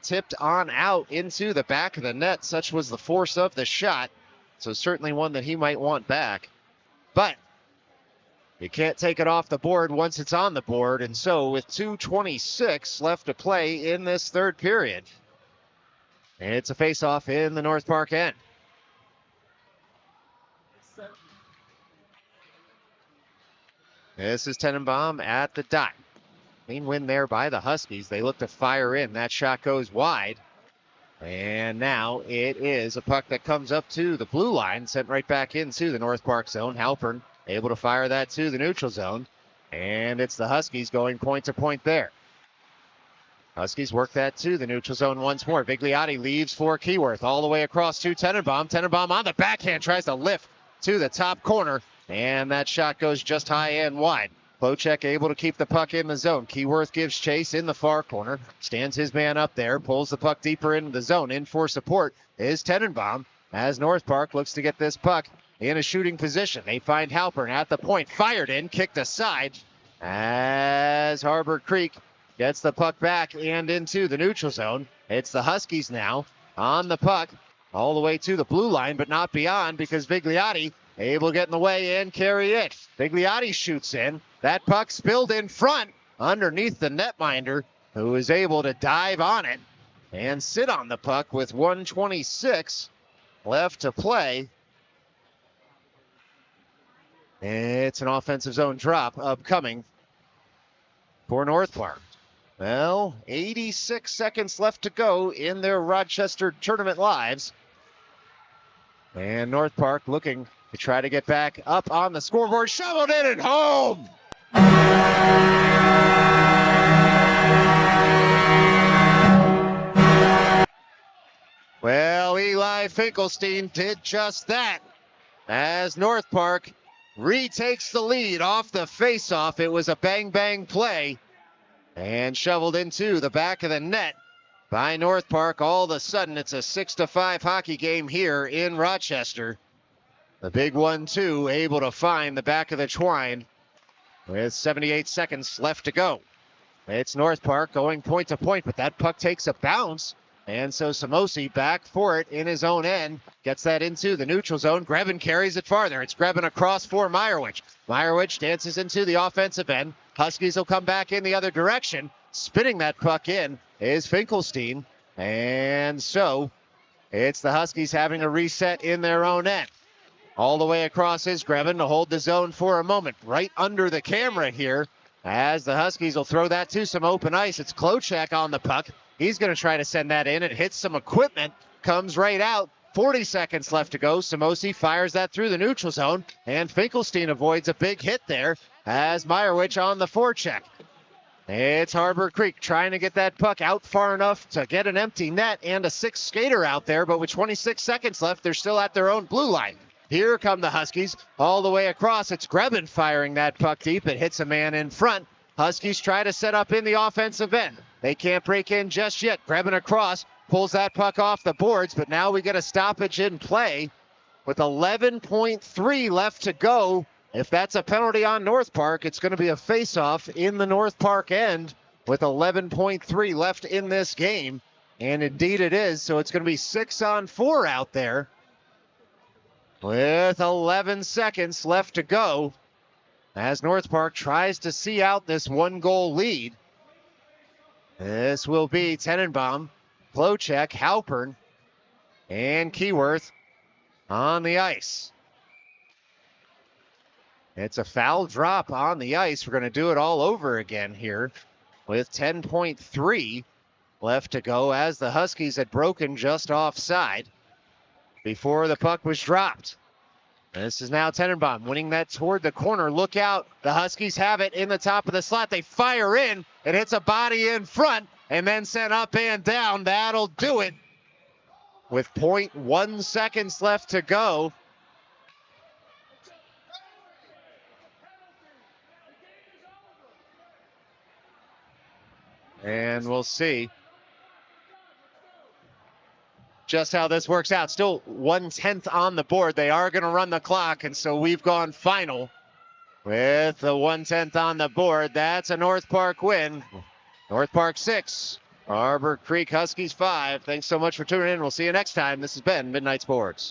tipped on out into the back of the net. Such was the force of the shot. So certainly one that he might want back. But you can't take it off the board once it's on the board. And so with 2:26 left to play in this third period, it's a face-off in the North Park end. This is Tenenbaum at the dot. Clean win there by the Huskies. They look to fire in. That shot goes wide. And now it is a puck that comes up to the blue line, sent right back into the North Park zone. Halpern able to fire that to the neutral zone. And it's the Huskies going point to point there. Huskies work that to the neutral zone once more. Vigliotti leaves for Keyworth all the way across to Tenenbaum. Tenenbaum on the backhand tries to lift to the top corner. And that shot goes just high and wide. Klocek able to keep the puck in the zone. Keyworth gives chase in the far corner. Stands his man up there. Pulls the puck deeper into the zone. In for support is Tenenbaum as North Park looks to get this puck in a shooting position. They find Halpern at the point. Fired in. Kicked aside as Harborcreek gets the puck back and into the neutral zone. It's the Huskies now on the puck all the way to the blue line, but not beyond because Vigliotti able to get in the way and carry it. Vigliotti shoots in. That puck spilled in front underneath the netminder, who is able to dive on it and sit on the puck with 1:26 left to play. It's an offensive zone drop upcoming for North Park. Well, 86 seconds left to go in their Rochester tournament lives. And North Park looking to try to get back up on the scoreboard. Shoveled in and home! Well, Eli Finkelstein did just that as North Park retakes the lead off the faceoff. It was a bang-bang play and shoveled into the back of the net by North Park. All of a sudden, it's a 6-5 hockey game here in Rochester. The big 1-2 able to find the back of the twine with 78 seconds left to go. It's North Park going point to point, but that puck takes a bounce. And so Samosi back for it in his own end. Gets that into the neutral zone. Grebin carries it farther. It's Grebin across for Meyerowicz. Meyerowicz dances into the offensive end. Huskies will come back in the other direction. Spinning that puck in is Finkelstein. And so it's the Huskies having a reset in their own end. All the way across is Grebin to hold the zone for a moment. Right under the camera here as the Huskies will throw that to some open ice. It's Klocek on the puck. He's going to try to send that in. It hits some equipment, comes right out. 40 seconds left to go. Samosi fires that through the neutral zone, and Finkelstein avoids a big hit there as Meyerowicz on the forecheck. It's Harborcreek trying to get that puck out far enough to get an empty net and a sixth skater out there, but with 26 seconds left, they're still at their own blue line. Here come the Huskies all the way across. It's Grebin firing that puck deep. It hits a man in front. Huskies try to set up in the offensive end. They can't break in just yet. Grebin across, pulls that puck off the boards, but now we get a stoppage in play with 11.3 left to go. If that's a penalty on North Park, it's going to be a face-off in the North Park end with 11.3 left in this game. And indeed it is, so it's going to be 6-on-4 out there with 11 seconds left to go as North Park tries to see out this one-goal lead. This will be Tenenbaum, Klocek, Halpern, and Keyworth on the ice. It's a foul drop on the ice. We're going to do it all over again here with 10.3 left to go as the Huskies had broken just offside before the puck was dropped. This is now Tenenbaum winning that toward the corner. Look out. The Huskies have it in the top of the slot. They fire in. It hits a body in front and then sent up and down. That'll do it with 0.1 seconds left to go. And we'll see just how this works out. Still 1/10 on the board. They are going to run the clock, and so we've gone final with the 1/10 on the board. That's a North Park win. North Park 6, Harborcreek Huskies 5. Thanks so much for tuning in. We'll see you next time. This has been Midnight Sports.